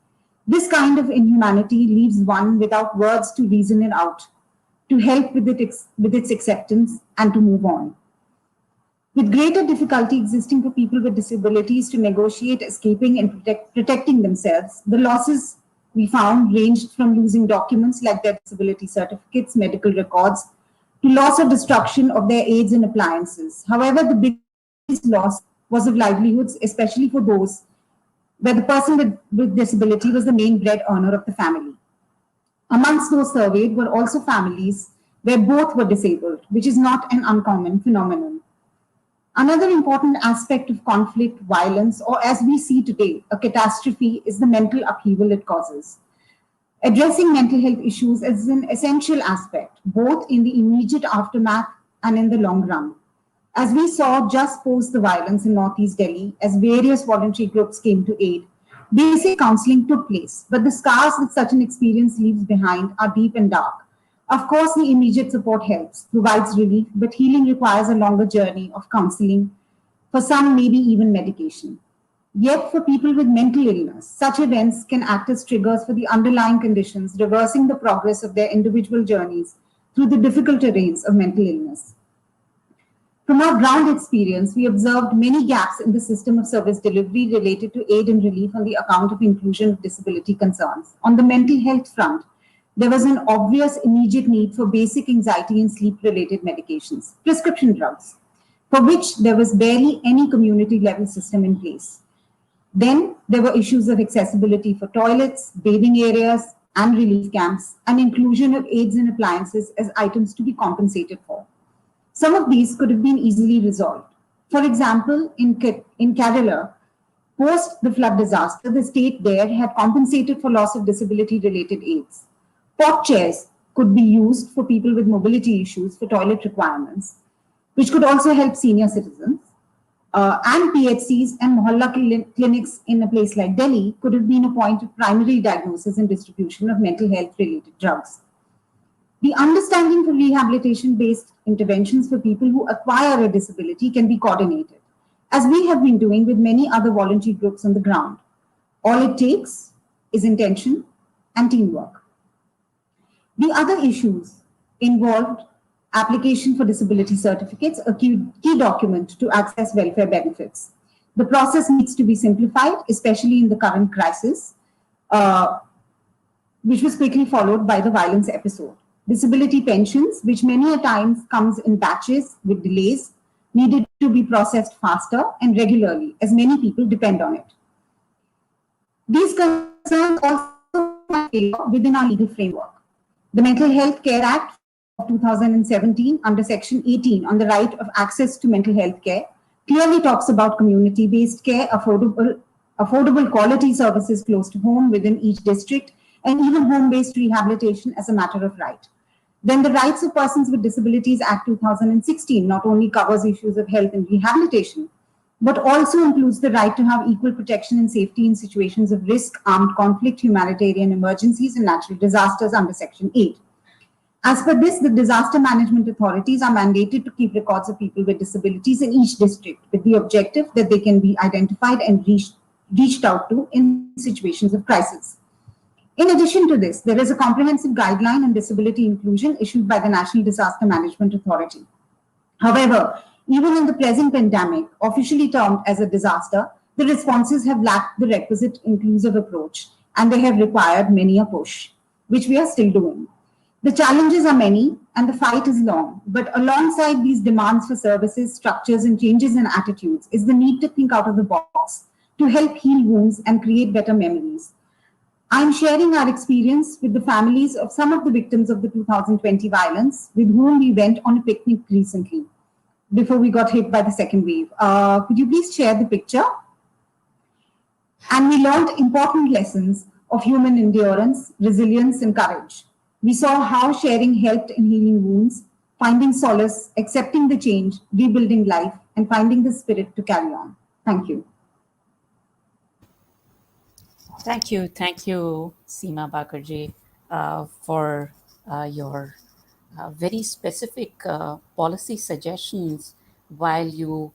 This kind of inhumanity leaves one without words to reason it out, to help with its acceptance, and to move on. With greater difficulty existing for people with disabilities to negotiate escaping and protecting themselves, the losses we found ranged from losing documents like their disability certificates, medical records, to loss or destruction of their aids and appliances. However, the biggest loss was of livelihoods, especially for those where the person with disability was the main bread earner of the family. Amongst those surveyed were also families where both were disabled, which is not an uncommon phenomenon. Another important aspect of conflict, violence, or as we see today, a catastrophe, is the mental upheaval it causes. Addressing mental health issues is an essential aspect, both in the immediate aftermath and in the long run. As we saw just post the violence in Northeast Delhi, as various voluntary groups came to aid, basic counseling took place, but the scars that such an experience leaves behind are deep and dark. Of course, the immediate support helps, provides relief, but healing requires a longer journey of counseling, for some maybe even medication. Yet for people with mental illness, such events can act as triggers for the underlying conditions, reversing the progress of their individual journeys through the difficult terrains of mental illness. From our ground experience, we observed many gaps in the system of service delivery related to aid and relief on the account of inclusion of disability concerns. On the mental health front, there was an obvious immediate need for basic anxiety and sleep-related medications, prescription drugs, for which there was barely any community-level system in place. Then there were issues of accessibility for toilets, bathing areas, and relief camps, and inclusion of aids and appliances as items to be compensated for. Some of these could have been easily resolved. For example, in Kerala, post the flood disaster, the state there had compensated for loss of disability-related aids. Pot chairs could be used for people with mobility issues for toilet requirements, which could also help senior citizens. And PHCs and Mohalla clinics in a place like Delhi could have been a point of primary diagnosis and distribution of mental health-related drugs. The understanding for rehabilitation-based interventions for people who acquire a disability can be coordinated, as we have been doing with many other voluntary groups on the ground. All it takes is intention and teamwork. The other issues involved application for disability certificates, a key document to access welfare benefits. The process needs to be simplified, especially in the current crisis, which was quickly followed by the violence episode. Disability pensions, which many a times comes in batches with delays, needed to be processed faster and regularly, as many people depend on it. These concerns also within our legal framework. The Mental Health Care Act of 2017, under Section 18 on the right of access to mental health care, clearly talks about community-based care, affordable quality services close to home within each district, and even home-based rehabilitation as a matter of right. Then the Rights of Persons with Disabilities Act 2016 not only covers issues of health and rehabilitation, but also includes the right to have equal protection and safety in situations of risk, armed conflict, humanitarian emergencies, and natural disasters under Section 8. As per this, the disaster management authorities are mandated to keep records of people with disabilities in each district, with the objective that they can be identified and reached out to in situations of crisis. In addition to this, there is a comprehensive guideline on disability inclusion issued by the National Disaster Management Authority. However, even in the present pandemic, officially termed as a disaster, the responses have lacked the requisite inclusive approach, and they have required many a push, which we are still doing. The challenges are many and the fight is long, but alongside these demands for services, structures, and changes in attitudes is the need to think out of the box to help heal wounds and create better memories. I'm sharing our experience with the families of some of the victims of the 2020 violence with whom we went on a picnic recently before we got hit by the second wave. Could you please share the picture? And we learned important lessons of human endurance, resilience, and courage. We saw how sharing helped in healing wounds, finding solace, accepting the change, rebuilding life, and finding the spirit to carry on. Thank you. Thank you, Seema Baquer, for your very specific policy suggestions while you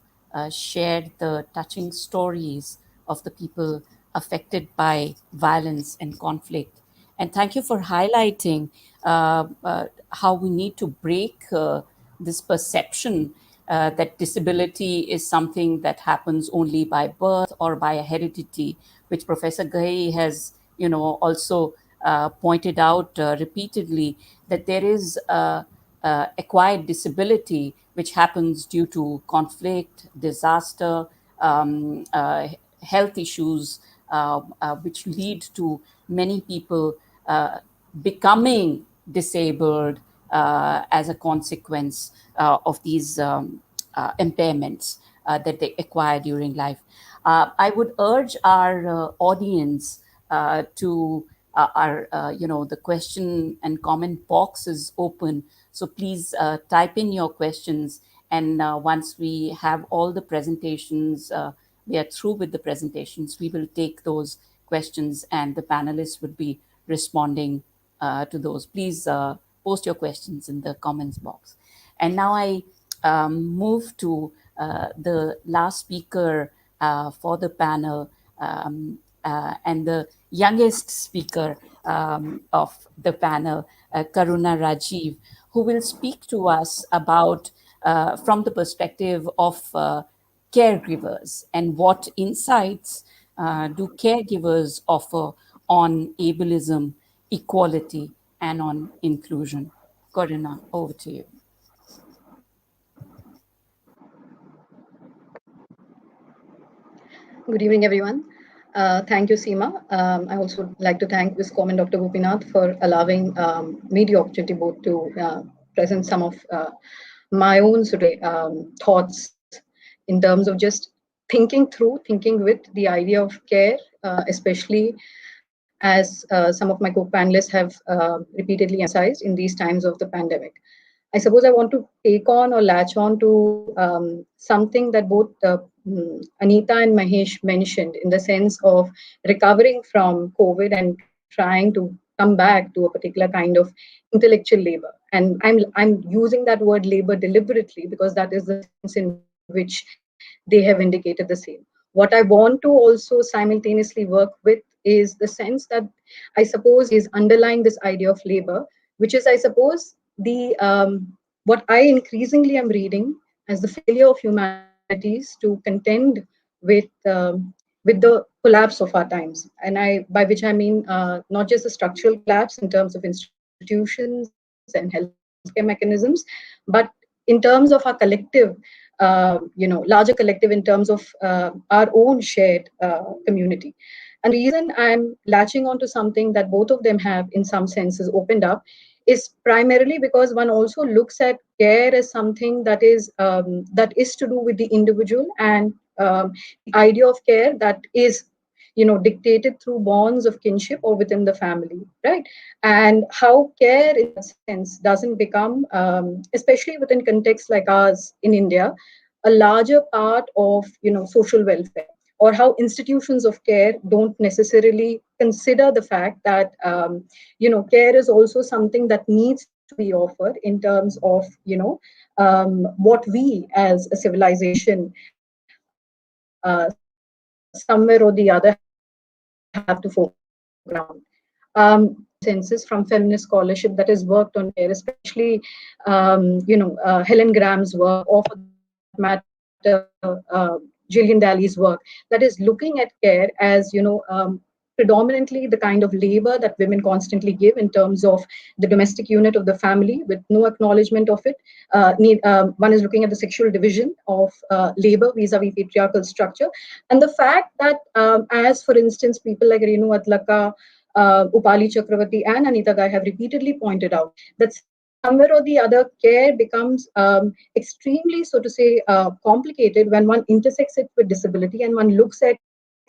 shared the touching stories of the people affected by violence and conflict. And thank you for highlighting how we need to break this perception that disability is something that happens only by birth or by a heredity, which Professor Ghai has, also pointed out repeatedly, that there is acquired disability which happens due to conflict, disaster, health issues, which lead to many people becoming disabled as a consequence of these impairments that they acquire during life. I would urge our audience to the question and comment box is open. So please type in your questions. And once we have all the presentations, we are through with the presentations, we will take those questions and the panelists would be responding to those. Please post your questions in the comments box. And now I move to the last speaker for the panel, and the youngest speaker of the panel, Karuna Rajeev, who will speak to us about, from the perspective of caregivers, and what insights do caregivers offer on ableism, equality, and on inclusion. Karuna, over to you. Good evening, everyone. Thank you, Seema. I also like to thank WISCOM and Dr. Gopinath for allowing me the opportunity both to present some of my own sort of thoughts in terms of just thinking with the idea of care, especially as some of my co-panelists have repeatedly emphasized in these times of the pandemic. I suppose I want to take on or latch on to something that both Anita and Mahesh mentioned, in the sense of recovering from COVID and trying to come back to a particular kind of intellectual labor. And I'm using that word labor deliberately because that is the sense in which they have indicated the same. What I want to also simultaneously work with is the sense that I suppose is underlying this idea of labor, which is, I suppose, the what I increasingly am reading as the failure of humanities to contend with with the collapse of our times, and I by which I mean not just the structural collapse in terms of institutions and healthcare mechanisms, but in terms of our collective, larger collective, in terms of our own shared community. And the reason I'm latching onto something that both of them have, in some senses, opened up is primarily because one also looks at care as something that is to do with the individual, and the idea of care that is dictated through bonds of kinship or within the family, right? And how care in that sense doesn't become, especially within contexts like ours in India, a larger part of social welfare, or how institutions of care don't necessarily consider the fact that care is also something that needs to be offered in terms of what we as a civilization somewhere or the other have to focus on. Consensus from feminist scholarship that has worked on care, especially Helen Graham's work, or for that matter Gillian Daly's work, that is looking at care as predominantly the kind of labor that women constantly give in terms of the domestic unit of the family, with no acknowledgement of it. One is looking at the sexual division of labor vis-a-vis patriarchal structure, and the fact that as for instance people like Renu Atlaka Upali Chakravarti and Anita Gai have repeatedly pointed out, that somewhere or the other, care becomes extremely, so to say, complicated when one intersects it with disability and one looks at,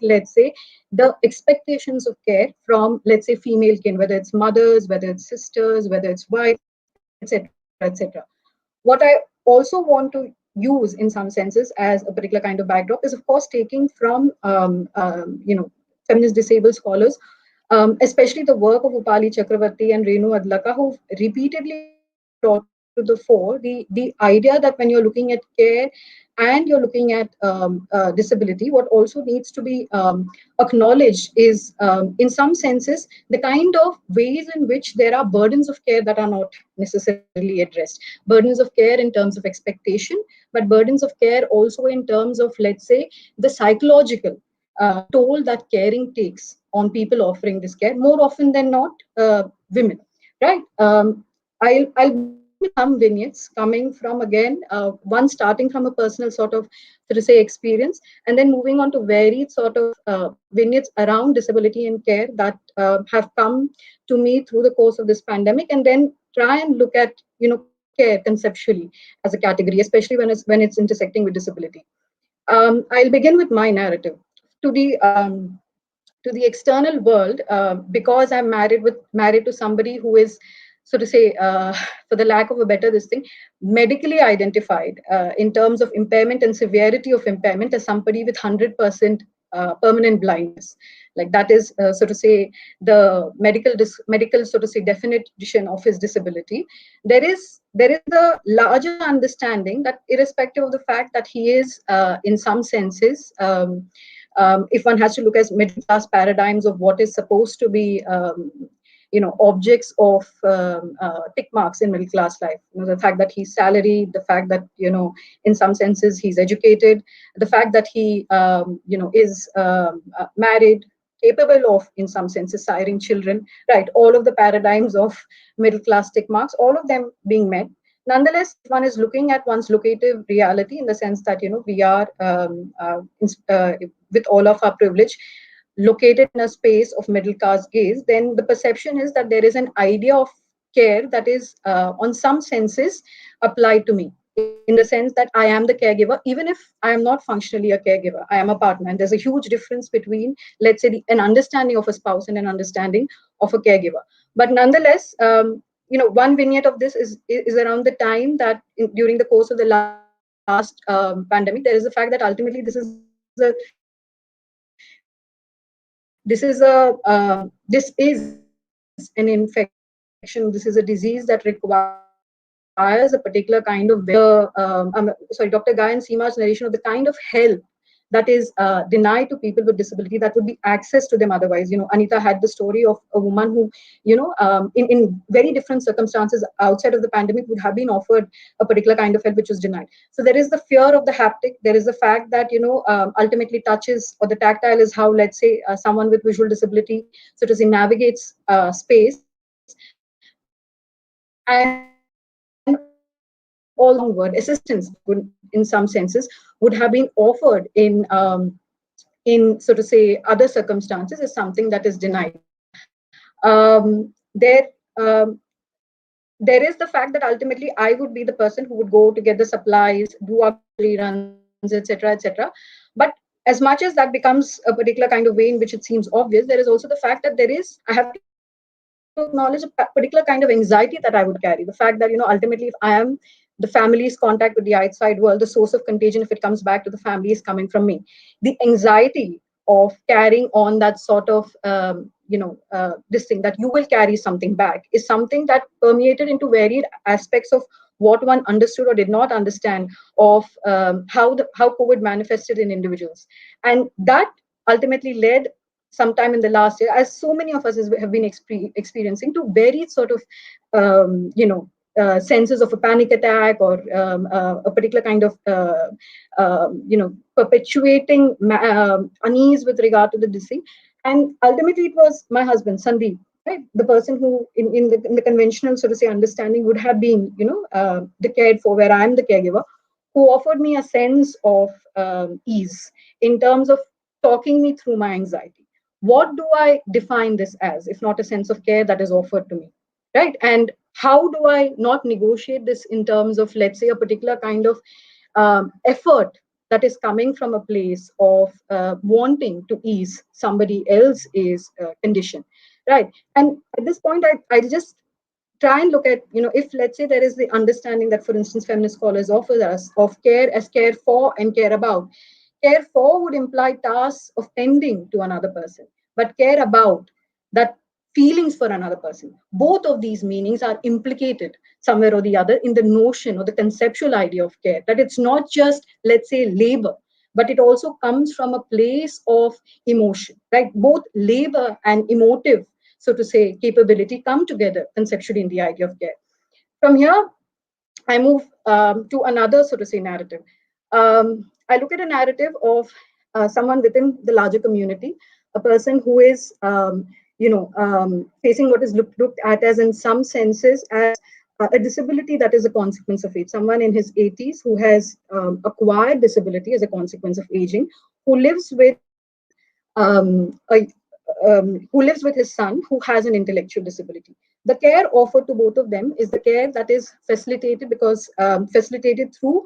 let's say, the expectations of care from, let's say, female kin, whether it's mothers, whether it's sisters, whether it's wives, etc., etc. What I also want to use in some senses as a particular kind of backdrop is, of course, taking from feminist disabled scholars, especially the work of Upali Chakravarti and Renu Adlaka, who repeatedly brought to the fore the idea that when you're looking at care and you're looking at disability, what also needs to be acknowledged is, in some senses, the kind of ways in which there are burdens of care that are not necessarily addressed. Burdens of care in terms of expectation, but burdens of care also in terms of, let's say, the psychological toll that caring takes on people offering this care, more often than not, women, right? I'll begin with some vignettes coming from, again, one starting from a personal sort of, so to say, experience, and then moving on to varied sort of vignettes around disability and care that have come to me through the course of this pandemic, and then try and look at, care conceptually as a category, especially when it's intersecting with disability. I'll begin with my narrative. To the external world, because I'm married to somebody who is, so to say, for the lack of a better this thing, medically identified in terms of impairment and severity of impairment as somebody with 100% permanent blindness. Like that is, so to say, the medical, so to say, definition of his disability. There is the larger understanding that irrespective of the fact that he is, in some senses, if one has to look at middle class paradigms of what is supposed to be, objects of tick marks in middle class life, the fact that he's salaried, the fact that, in some senses he's educated, the fact that he is married, capable of, in some senses, siring children, right? All of the paradigms of middle class tick marks, all of them being met. Nonetheless, if one is looking at one's locative reality in the sense that, we are, with all of our privilege, located in a space of middle class gaze, then the perception is that there is an idea of care that is, on some senses, applied to me, in the sense that I am the caregiver, even if I am not functionally a caregiver. I am a partner, and there's a huge difference between, let's say, an understanding of a spouse and an understanding of a caregiver. But nonetheless, one vignette of this is around the time that during the course of the last pandemic, there is the fact that ultimately this is an infection. This is a disease that requires a particular kind of very, Dr. Guy and Seema's narration of the kind of help that is denied to people with disability that would be access to them otherwise. Anita had the story of a woman who, in very different circumstances outside of the pandemic would have been offered a particular kind of help which was denied. So there is the fear of the haptic. There is the fact that, ultimately touches or the tactile is how, let's say, someone with visual disability, so to say, navigates space. And also the word assistance would, in some senses, would have been offered in, so to say, other circumstances is something that is denied. There is the fact that ultimately I would be the person who would go to get the supplies, do our grocery runs, etc., etc. But as much as that becomes a particular kind of way in which it seems obvious, there is also the fact that I have to acknowledge a particular kind of anxiety that I would carry. The fact that, ultimately, if I am the family's contact with the outside world, the source of contagion, if it comes back to the family, is coming from me. The anxiety of carrying on that sort of, this thing that you will carry something back is something that permeated into varied aspects of what one understood or did not understand of how COVID manifested in individuals. And that ultimately led sometime in the last year, as so many of us have been experiencing, to varied sort of, senses of a panic attack or a particular kind of, perpetuating unease with regard to the disease. And ultimately, it was my husband, Sandeep, right? The person who, in the conventional, so to say, understanding would have been, the cared for, where I am the caregiver, who offered me a sense of ease in terms of talking me through my anxiety. what do I define this as, if not a sense of care that is offered to me, right? And how do I not negotiate this in terms of, let's say, a particular kind of effort that is coming from a place of wanting to ease somebody else's condition, right? And at this point, I just try and look at, if let's say there is the understanding that, for instance, feminist scholars offer us of care as care for and care about. Care for would imply tasks of tending to another person, but care about, that feelings for another person. Both of these meanings are implicated somewhere or the other in the notion or the conceptual idea of care, that it's not just, let's say, labor, but it also comes from a place of emotion, right? Both labor and emotive, so to say, capability come together conceptually in the idea of care. From here, I move to another, so to say, narrative. I look at a narrative of someone within the larger community, a person who is, facing what is looked at as, in some senses, as a disability that is a consequence of age. Someone in his 80s who has acquired disability as a consequence of aging, who lives with who lives with his son who has an intellectual disability. The care offered to both of them is the care that is facilitated because facilitated through,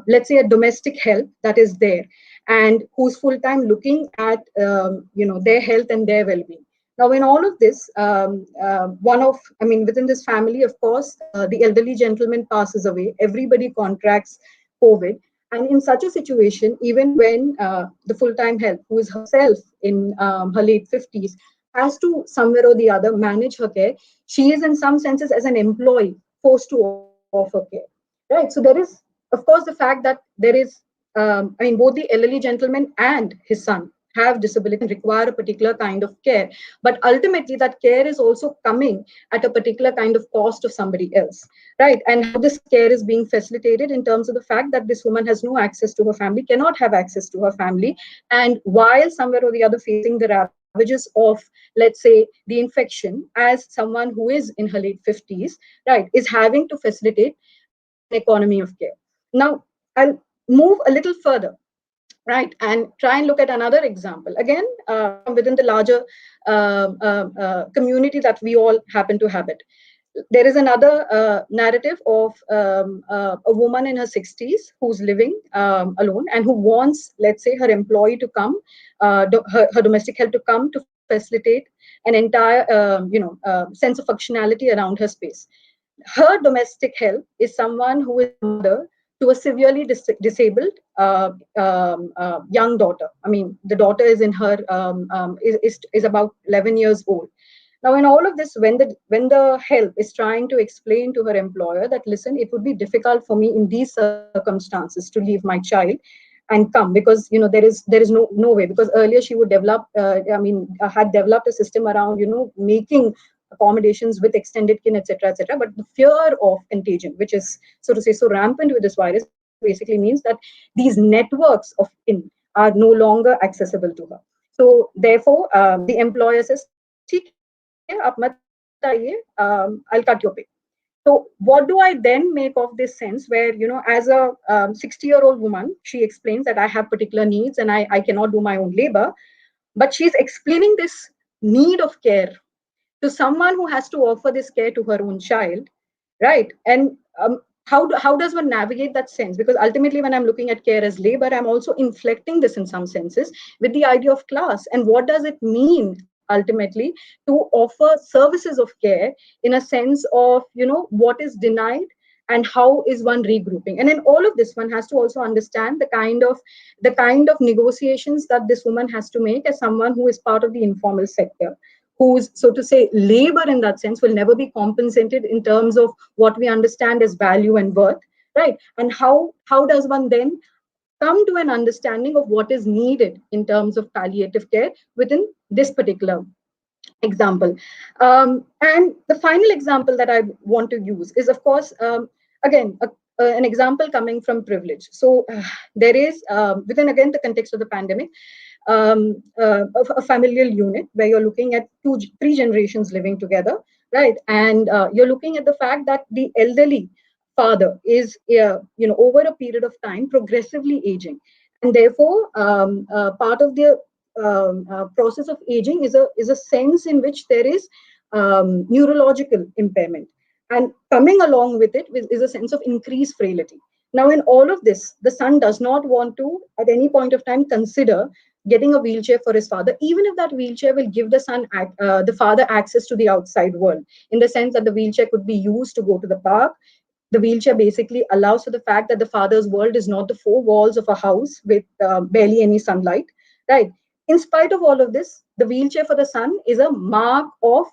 let's say, a domestic help that is there, and who's full time looking at their health and their well being. Now, in all of this, within this family, of course, the elderly gentleman passes away. Everybody contracts COVID. And in such a situation, even when the full-time help, who is herself in her late 50s, has to somewhere or the other manage her care, she is in some senses as an employee forced to offer care, right? So there is, of course, the fact that there is, both the elderly gentleman and his son have disability and require a particular kind of care. But ultimately, that care is also coming at a particular kind of cost of somebody else, right? And how this care is being facilitated in terms of the fact that this woman has no access to her family, cannot have access to her family. And while somewhere or the other facing the ravages of, let's say, the infection, as someone who is in her late 50s, right, is having to facilitate an economy of care. Now, I'll move a little further, right, and try and look at another example again from within the larger community that we all happen to habit. There is another narrative of a woman in her 60s who's living alone and who wants, let's say, her employee to come, her domestic help to come to facilitate an entire sense of functionality around her space. Her domestic help is someone who is a mother to a severely disabled young daughter. I mean, the daughter is in her is about 11 years old. Now, in all of this, when the help is trying to explain to her employer that, listen, it would be difficult for me in these circumstances to leave my child and come, because there is no way, because earlier she would develop had developed a system around making accommodations with extended kin, etc., etc. But the fear of contagion, which is, so to say, so rampant with this virus, basically means that these networks of kin are no longer accessible to her. So therefore, the employer says, "ठीक है, आप मत आइए, I'll cut your pay." So what do I then make of this sense where, as a 60-year-old woman, she explains that I have particular needs and I cannot do my own labor, but she's explaining this need of care to someone who has to offer this care to her own child, right? And how does one navigate that sense? Because ultimately, when I'm looking at care as labor, I'm also inflecting this in some senses with the idea of class. And what does it mean ultimately to offer services of care in a sense of, what is denied and how is one regrouping? And in all of this, one has to also understand the kind of negotiations that this woman has to make as someone who is part of the informal sector, whose, so to say, labor in that sense will never be compensated in terms of what we understand as value and worth, right? And how does one then come to an understanding of what is needed in terms of palliative care within this particular example? And the final example that I want to use is, of course, again, an example coming from privilege. So there is, within, again, the context of the pandemic, a familial unit where you're looking at three generations living together, right? And you're looking at the fact that the elderly father is, over a period of time, progressively aging. And therefore, part of the process of aging is a sense in which there is neurological impairment, and coming along with it is a sense of increased frailty. Now, in all of this, the son does not want to, at any point of time, consider getting a wheelchair for his father, even if that wheelchair will give the father access to the outside world, in the sense that the wheelchair could be used to go to the park. The wheelchair basically allows for the fact that the father's world is not the four walls of a house with barely any sunlight, right? In spite of all of this, the wheelchair for the son is a mark of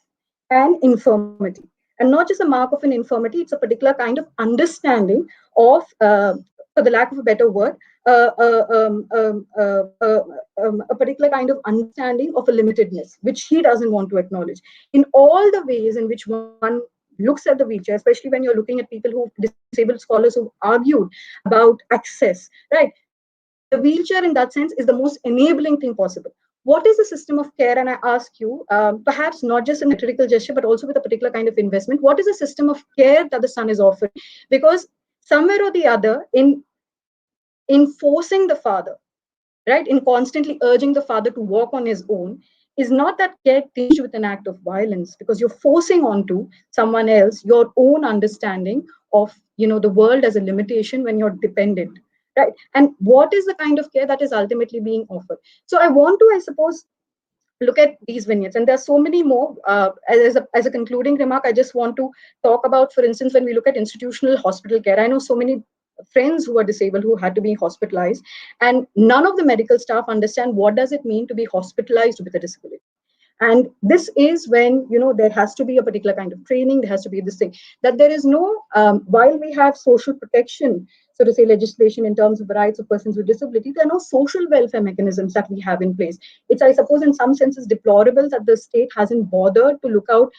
an infirmity. And not just a mark of an infirmity, it's a particular kind of understanding of, for the lack of a better word, a particular kind of understanding of a limitedness, which he doesn't want to acknowledge. In all the ways in which one looks at the wheelchair, especially when you're looking at people who, disabled scholars who've argued about access, right? The wheelchair in that sense is the most enabling thing possible. What is the system of care? And I ask you, perhaps not just in a rhetorical gesture, but also with a particular kind of investment, what is the system of care that the son is offering? Because somewhere or the other, in forcing the father, right, in constantly urging the father to walk on his own, is not that care tinged with an act of violence, because you're forcing onto someone else your own understanding of, the world as a limitation when you're dependent, right? And what is the kind of care that is ultimately being offered? So I want to, I suppose, look at these vignettes, and there's so many more. As a concluding remark, I just want to talk about, for instance, when we look at institutional hospital care, I know so many friends who are disabled who had to be hospitalized, and none of the medical staff understand what does it mean to be hospitalized with a disability. And this is when, there has to be a particular kind of training, there has to be this thing, that there is no, while we have social protection, so to say, legislation in terms of the rights of persons with disability, there are no social welfare mechanisms that we have in place. It's, I suppose, in some senses deplorable that the state hasn't bothered to look out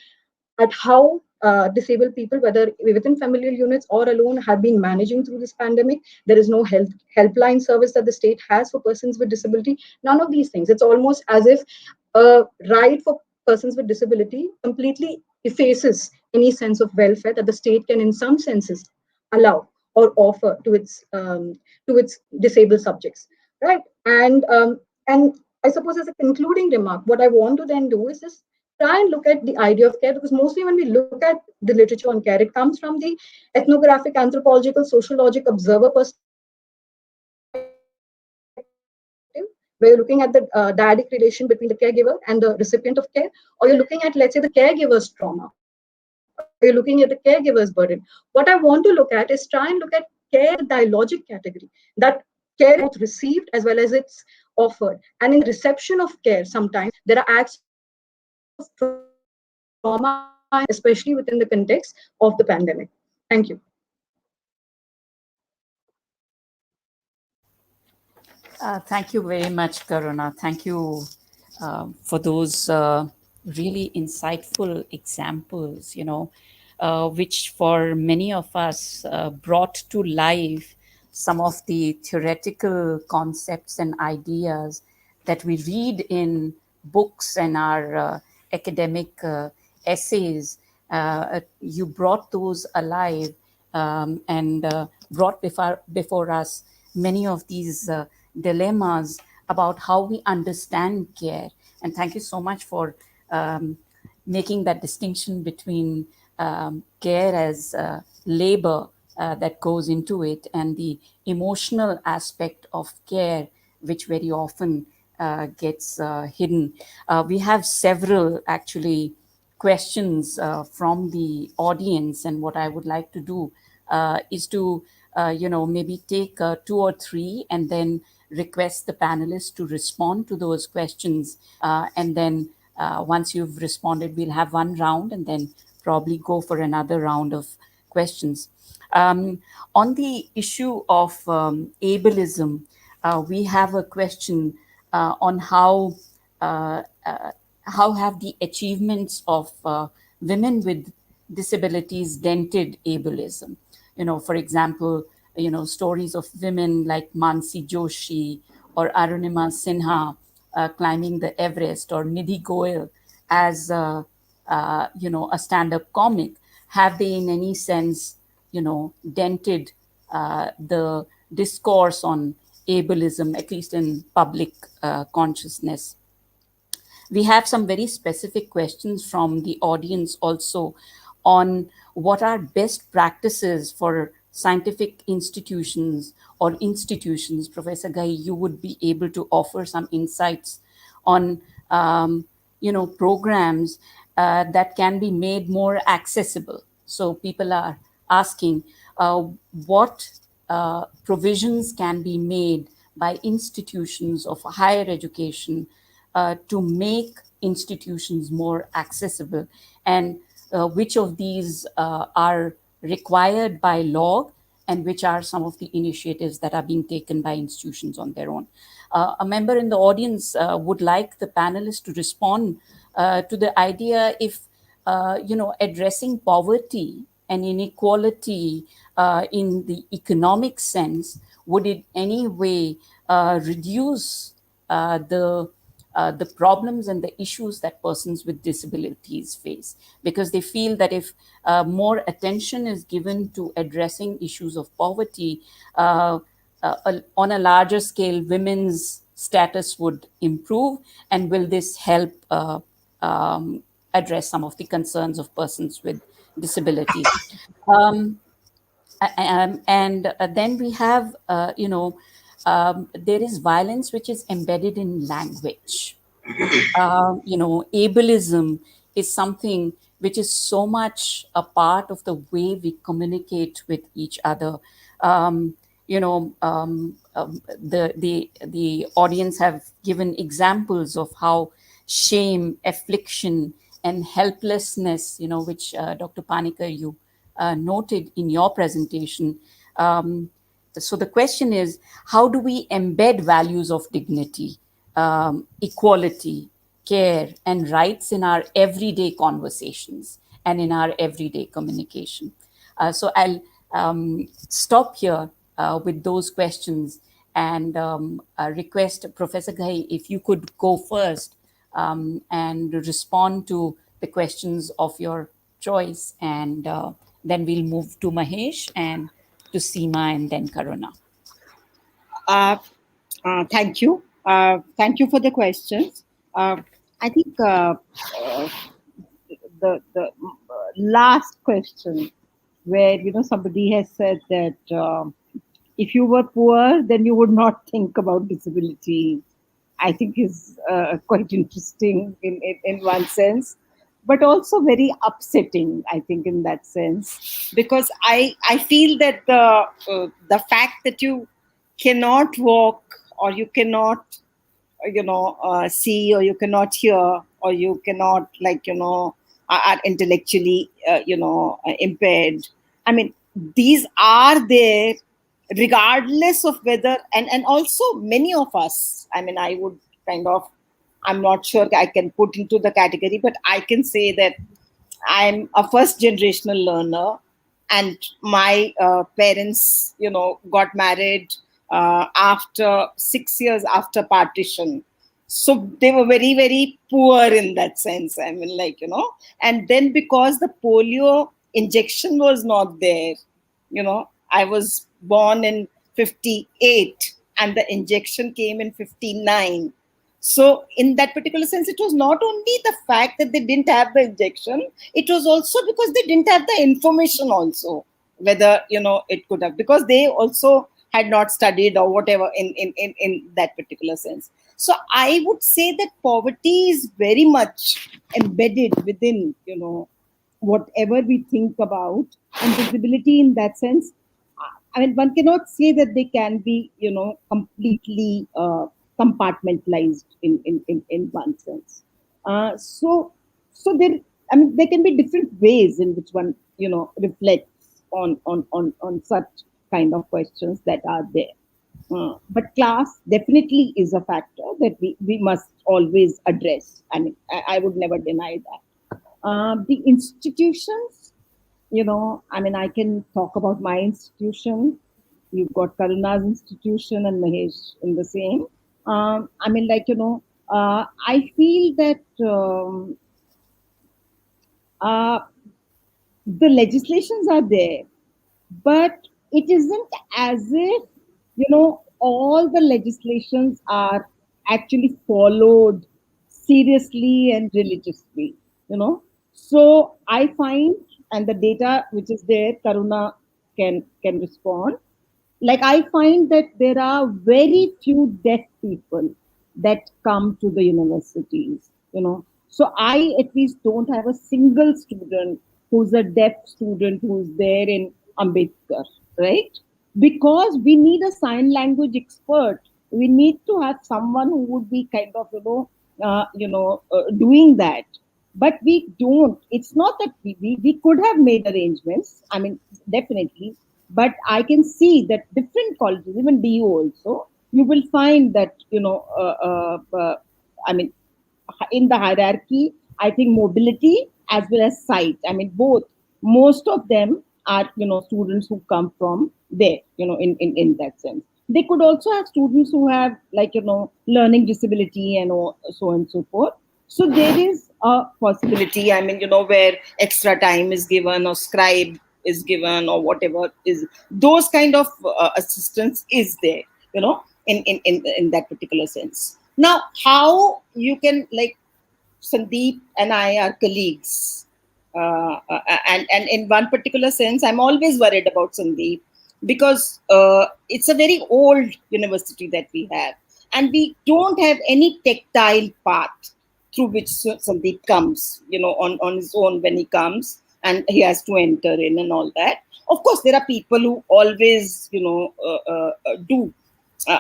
at how disabled people, whether within familial units or alone, have been managing through this pandemic. There is no helpline service that the state has for persons with disability. None of these things. It's almost as if a right for persons with disability completely effaces any sense of welfare that the state can, in some senses, allow or offer to its disabled subjects, right? And I suppose, as a concluding remark, what I want to then do is just try and look at the idea of care, because mostly when we look at the literature on care, it comes from the ethnographic, anthropological, sociologic, observer perspective, where you're looking at the dyadic relation between the caregiver and the recipient of care, or you're looking at, let's say, the caregiver's trauma, or you're looking at the caregiver's burden. What I want to look at is try and look at care as a dialogic category, that care is both received as well as it's offered. And in the reception of care, sometimes there are acts of trauma, especially within the context of the pandemic. Thank you. Thank you very much, Karuna. Thank you for those really insightful examples, which for many of us brought to life some of the theoretical concepts and ideas that we read in books and our academic essays. You brought those alive and brought before us many of these dilemmas about how we understand care. And thank you so much for making that distinction between care as labor that goes into it and the emotional aspect of care, which very often gets hidden. We have several actually questions from the audience, and what I would like to do is to maybe take two or three and then request the panelists to respond to those questions, and then once you've responded, we'll have one round and then probably go for another round of questions. On the issue of ableism, we have a question on how have the achievements of women with disabilities dented ableism? For example, stories of women like Mansi Joshi or Arunima Sinha climbing the Everest, or Nidhi Goyal as a stand-up comic. Have they in any sense dented the discourse on ableism, at least in public consciousness. We have some very specific questions from the audience also on what are best practices for scientific institutions or institutions. Professor Gai, you would be able to offer some insights on programs that can be made more accessible. So people are asking what provisions can be made by institutions of higher education to make institutions more accessible, and which of these are required by law, and which are some of the initiatives that are being taken by institutions on their own. A member in the audience would like the panelists to respond to the idea if addressing poverty and inequality in the economic sense would in any way reduce the problems and the issues that persons with disabilities face, because they feel that if more attention is given to addressing issues of poverty on a larger scale, women's status would improve, and will this help address some of the concerns of persons with disabilities? Um, and then we have, there is violence which is embedded in language. Ableism is something which is so much a part of the way we communicate with each other. The audience have given examples of how shame, affliction, and helplessness, which Dr. Panicker, you noted in your presentation. So the question is, how do we embed values of dignity, equality, care, and rights in our everyday conversations and in our everyday communication? So I'll stop here with those questions and request Professor Ghai, if you could go first and respond to the questions of your choice, and then we'll move to Mahesh and to Seema and then Karuna. Thank you. Thank you for the questions. I think the last question, where somebody has said that if you were poor, then you would not think about disability, I think is quite interesting in one sense, but also very upsetting, I think, in that sense, because I feel that the fact that you cannot walk, or you cannot see, or you cannot hear, or you cannot are intellectually impaired. I mean, these are there regardless of whether, and also many of us, I mean, I would I'm not sure I can put into the category, but I can say that I'm a first generational learner, and my parents, got married after 6 years after partition. So they were very, very poor in that sense. I mean, and then because the polio injection was not there, I was born in 58 and the injection came in 59. So in that particular sense, it was not only the fact that they didn't have the injection, it was also because they didn't have the information also, whether, it could have, because they also had not studied or whatever in that particular sense. So I would say that poverty is very much embedded within, whatever we think about, and disability in that sense. I mean, one cannot say that they can be, completely compartmentalized in one sense. So there, I mean, there can be different ways in which one, reflects on such kind of questions that are there. But class definitely is a factor that we must always address. I mean, I would never deny that. The institutions, I mean, I can talk about my institution. You've got Karuna's institution and Mahesh in the same. I mean, I feel that the legislations are there, but it isn't as if, all the legislations are actually followed seriously and religiously, you know. So I find, and the data which is there, Karuna can respond. Like I find that there are very few deaf people that come to the universities, you know. So I at least don't have a single student who's a deaf student who's there in Ambedkar, right? Because we need a sign language expert. We need to have someone who would be kind of, doing that. But we don't. It's not that we could have made arrangements. I mean, definitely. But I can see that different colleges, even DU also, you will find that, I mean, in the hierarchy, I think mobility as well as sight. I mean, both. Most of them are, students who come from there, in that sense. They could also have students who have, like, learning disability and so on and so forth. So there is a possibility, I mean, where extra time is given or scribe is given or whatever is, those kind of assistance is there, in that particular sense. Now, how you can, like, Sandeep and I are colleagues. And in one particular sense, I'm always worried about Sandeep because it's a very old university that we have. And we don't have any tactile path through which Sandeep comes, on his own when he comes and he has to enter in and all that. Of course, there are people who always, do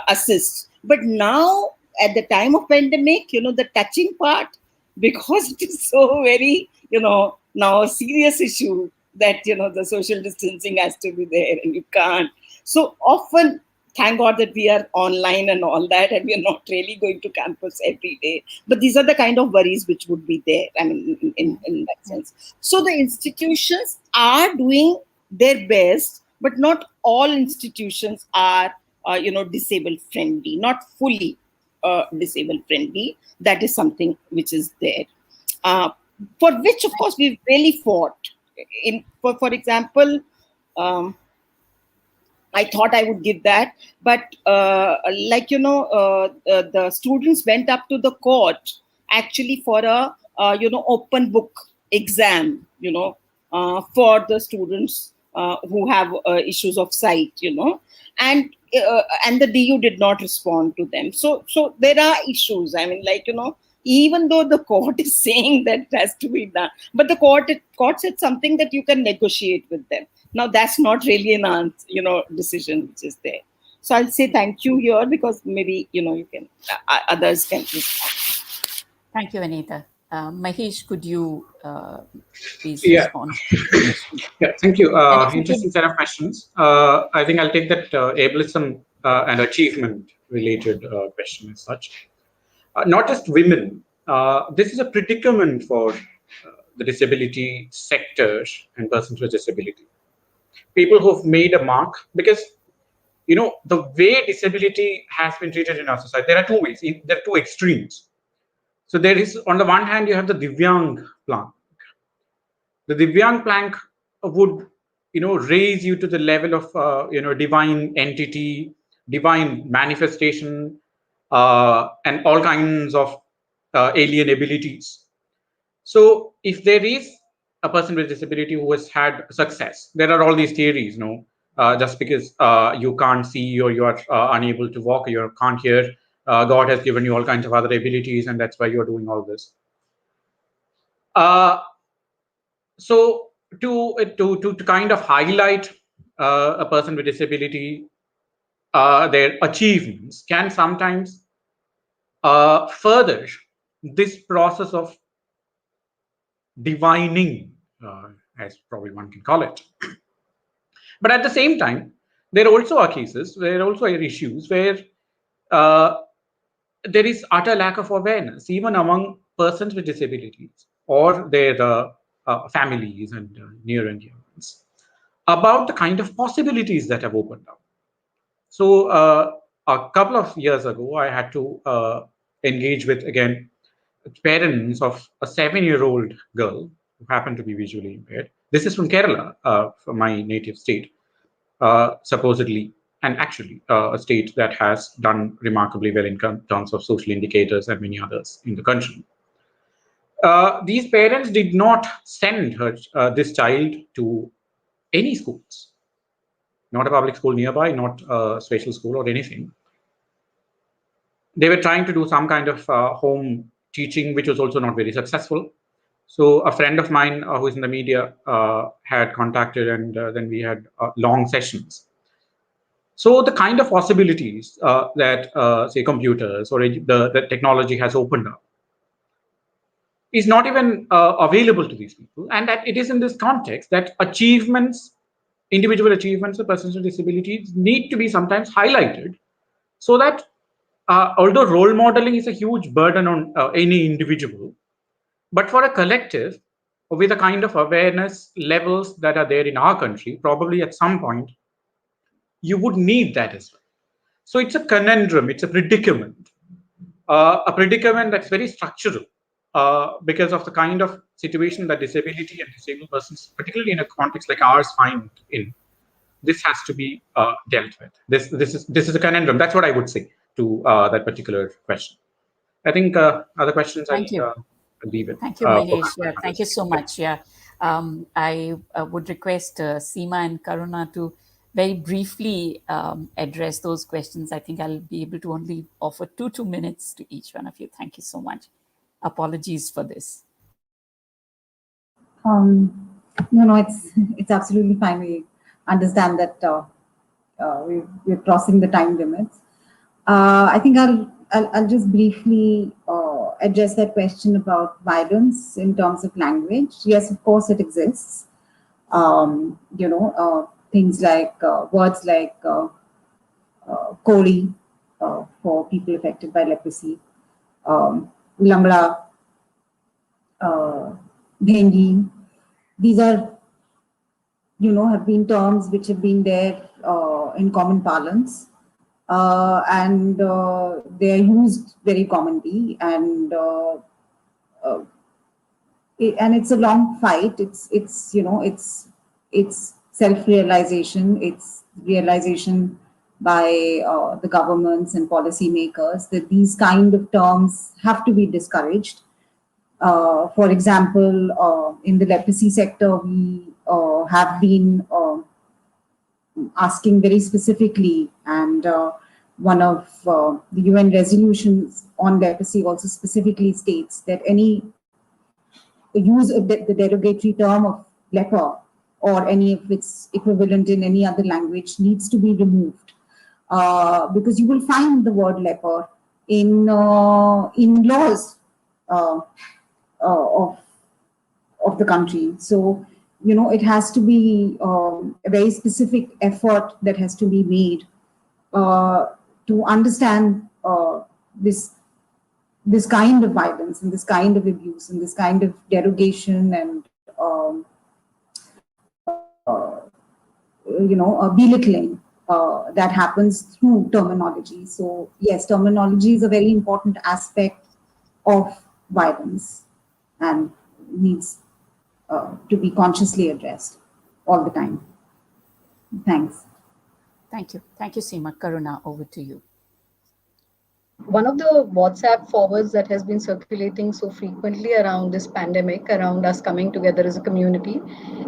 assist. But now, at the time of pandemic, the touching part, because it is so very, now a serious issue that, the social distancing has to be there and you can't. So often, thank God that we are online and all that, and we are not really going to campus every day. But these are the kind of worries which would be there, I mean, in that sense. So the institutions are doing their best, but not all institutions are, disabled friendly, not fully disabled friendly. That is something which is there, uh, for which, of course, we've really fought. For example, um, I thought I would give that, but the students went up to the court actually for a open book exam, for the students who have issues of sight, and the DU did not respond to them. So there are issues. I mean, even though the court is saying that it has to be done, but the court said something that you can negotiate with them. Now that's not really an answer, decision which is there. So I'll say thank you here because maybe, you can, others can respond. Thank you, Anita. Mahesh, could you please Yeah. respond? Yeah, thank you. And if you could, Interesting set of questions. I think I'll take that ableism and achievement related question as such. Not just women. This is a predicament for the disability sector and persons with disability. People who've made a mark, because the way disability has been treated in our society, there are two ways. There are two extremes. So there is, on the one hand, you have the Divyang plank. The Divyang plank would, raise you to the level of, divine entity, divine manifestation, and all kinds of alien abilities. So if there is a person with disability who has had success, there are all these theories, just because you can't see or you are unable to walk or you can't hear, God has given you all kinds of other abilities and that's why you're doing all this. So to kind of highlight a person with disability, their achievements can sometimes further this process of divining, as probably one can call it. But at the same time, there also are cases, there also are issues where uh, there is utter lack of awareness, even among persons with disabilities or their families and near and dear ones, about the kind of possibilities that have opened up. So a couple of years ago, I had to engage with, again, parents of a 7-year-old girl who happened to be visually impaired. This is from Kerala, from my native state, supposedly. and actually a state that has done remarkably well in terms of social indicators and many others in the country. These parents did not send this child to any schools, not a public school nearby, not a special school or anything. They were trying to do some kind of home teaching, which was also not very successful. So a friend of mine who is in the media had contacted, and then we had long sessions. So the kind of possibilities that, say, computers or the technology has opened up is not even available to these people. And that it is in this context that achievements, individual achievements of persons with disabilities need to be sometimes highlighted, so that although role modeling is a huge burden on any individual, but for a collective, with the kind of awareness levels that are there in our country, probably at some point, you would need that as well. So it's a conundrum, it's a predicament that's very structural because of the kind of situation that disability and disabled persons, particularly in a context like ours, find in. This has to be dealt with. This is a conundrum. That's what I would say to that particular question. I think other questions Thank you. I'll leave it. Thank you, Mahesh. Yeah, thank you so much. Yeah, I would request Seema and Karuna to very briefly address those questions. I think I'll be able to only offer 2 minutes to each one of you. Thank you so much. Apologies for this. No, it's absolutely fine. We understand that we're crossing the time limits. I think I'll just briefly address that question about violence in terms of language. Yes, of course, it exists. Things like words like Kori for people affected by leprosy, Lamra, Bhengi. These are, have been terms which have been there in common parlance. And they are used very commonly, and it's a long fight. It's self-realization. It's realization by the governments and policymakers that these kind of terms have to be discouraged. For example, in the leprosy sector, we have been asking very specifically, and one of the UN resolutions on leprosy also specifically states that any use of the derogatory term of leper or any of its equivalent in any other language needs to be removed, because you will find the word leper in laws of the country. So it has to be a very specific effort that has to be made to understand this kind of violence and this kind of abuse and this kind of derogation and belittling that happens through terminology. So yes, terminology is a very important aspect of violence and needs to be consciously addressed all the time. Thanks. Thank you. Thank you, Seema. Karuna, over to you. One of the WhatsApp forwards that has been circulating so frequently around this pandemic, around us coming together as a community,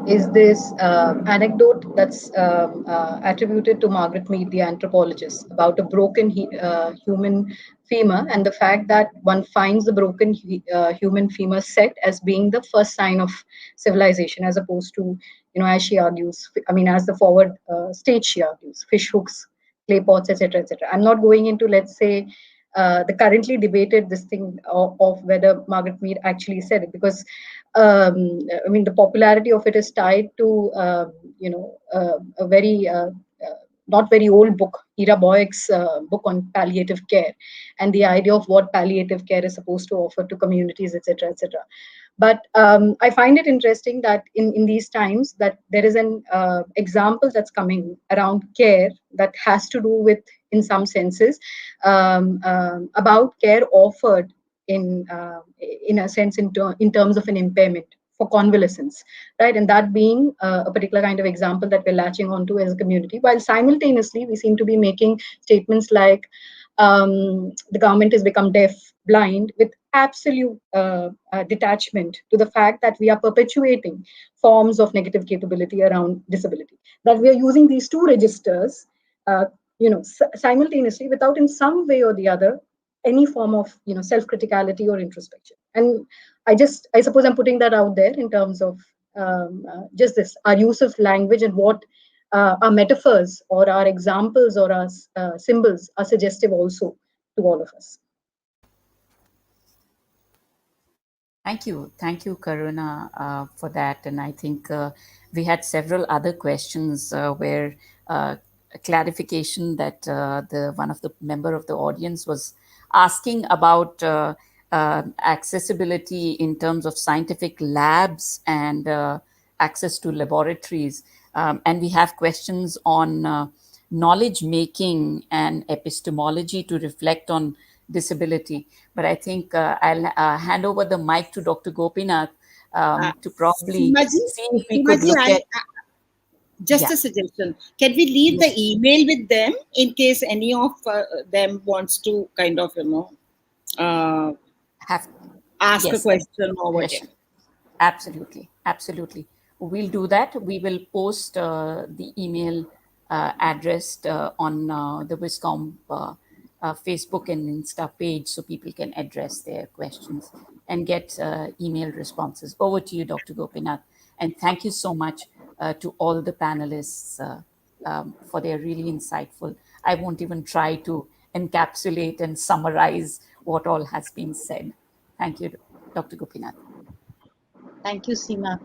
is this anecdote that's attributed to Margaret Mead, the anthropologist, about a broken human femur, and the fact that one finds the broken human femur set as being the first sign of civilization, as opposed to, as she argues, as the forward stage she argues, fish hooks, clay pots, etc., etc. I'm not going into, let's say, the currently debated this thing of whether Margaret Mead actually said it, because the popularity of it is tied to a very not very old book, Ira Boyack's book on palliative care, and the idea of what palliative care is supposed to offer to communities, etc., etc. But I find it interesting that in these times that there is an example that's coming around care that has to do with, in some senses, about care offered in a sense in terms of an impairment. for convalescence, right? And that being a particular kind of example that we're latching onto as a community, while simultaneously we seem to be making statements like the government has become deaf, blind, with absolute detachment to the fact that we are perpetuating forms of negative capability around disability. That we are using these two registers, simultaneously, without in some way or the other any form of self-criticality or introspection. And I suppose I'm putting that out there in terms of just this, our use of language and what our metaphors or our examples or our symbols are suggestive also to all of us. Thank you, Karuna, for that. And I think we had several other questions where clarification that the one of the member of the audience was asking about accessibility in terms of scientific labs and access to laboratories. And we have questions on knowledge making and epistemology to reflect on disability. But I think I'll hand over the mic to Dr. Gopinath to probably see if we could look at. Just a suggestion. Can we leave the email with them in case any of them wants to kind of, ask a question or whatever? Absolutely. Absolutely. We'll do that. We will post the email addressed on the WISCOMP Facebook and Insta page so people can address their questions and get email responses. Over to you, Dr. Gopinath. And thank you so much to all the panelists for their really insightful. I won't even try to encapsulate and summarize what all has been said. Thank you, Dr. Gopinath. Thank you, Seema.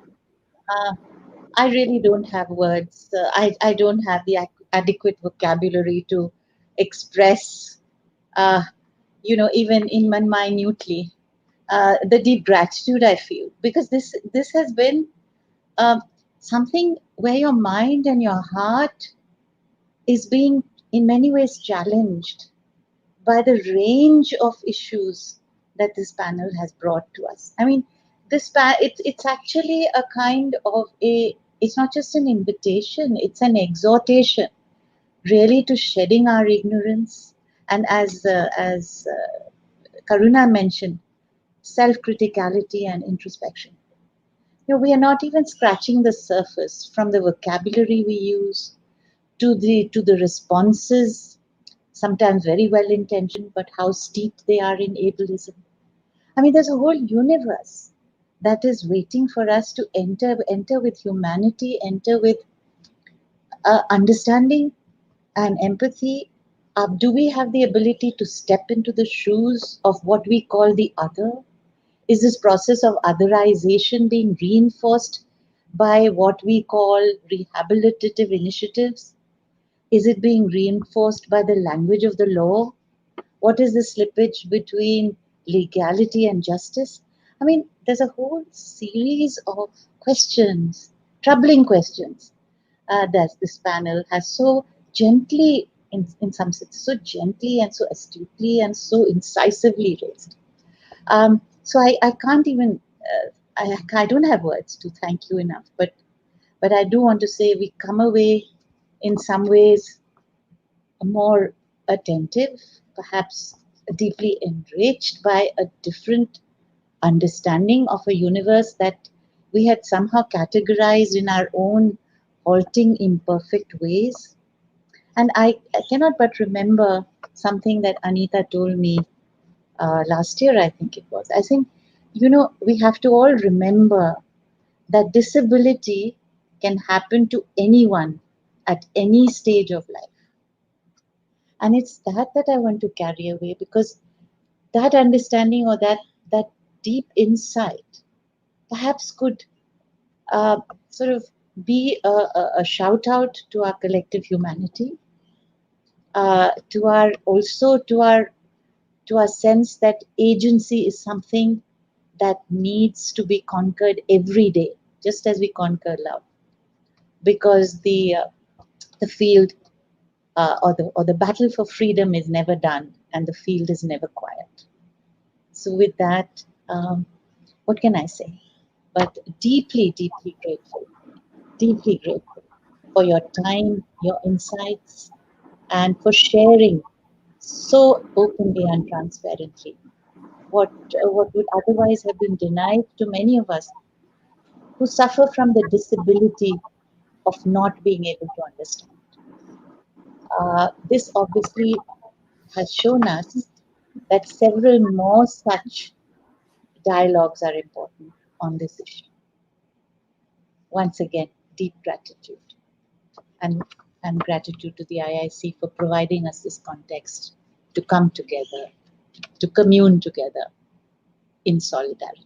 I really don't have words. I don't have the adequate vocabulary to express, even in minutely, the deep gratitude I feel, because this has been something where your mind and your heart is being in many ways challenged by the range of issues that this panel has brought to us. I mean, it's actually a kind of it's not just an invitation, it's an exhortation really to shedding our ignorance, and as Karuna mentioned, self-criticality and introspection. We are not even scratching the surface, from the vocabulary we use to the responses, sometimes very well intentioned, but how steeped they are in ableism. I mean, there's a whole universe that is waiting for us to enter with humanity, enter with understanding and empathy. Do we have the ability to step into the shoes of what we call the other? Is this process of otherization being reinforced by what we call rehabilitative initiatives? Is it being reinforced by the language of the law? What is the slippage between legality and justice? I mean, there's a whole series of questions, troubling questions, that this panel has so gently, in some sense, so gently and so astutely and so incisively raised. So I can't even, I don't have words to thank you enough, but I do want to say we come away in some ways more attentive, perhaps deeply enriched by a different understanding of a universe that we had somehow categorized in our own halting, imperfect ways. And I cannot but remember something that Anita told me last year, I think it was. I think, we have to all remember that disability can happen to anyone at any stage of life. And it's that I want to carry away, because that understanding or that deep insight perhaps could sort of be a shout out to our collective humanity, to our sense that agency is something that needs to be conquered every day, just as we conquer love, because the field or the battle for freedom is never done, and the field is never quiet. So with that, what can I say? but deeply, deeply grateful for your time, your insights, and for sharing so openly and transparently what would otherwise have been denied to many of us who suffer from the disability of not being able to understand. This obviously has shown us that several more such dialogues are important on this issue. Once again, deep gratitude and, and gratitude to the IIC for providing us this context to come together, to commune together in solidarity.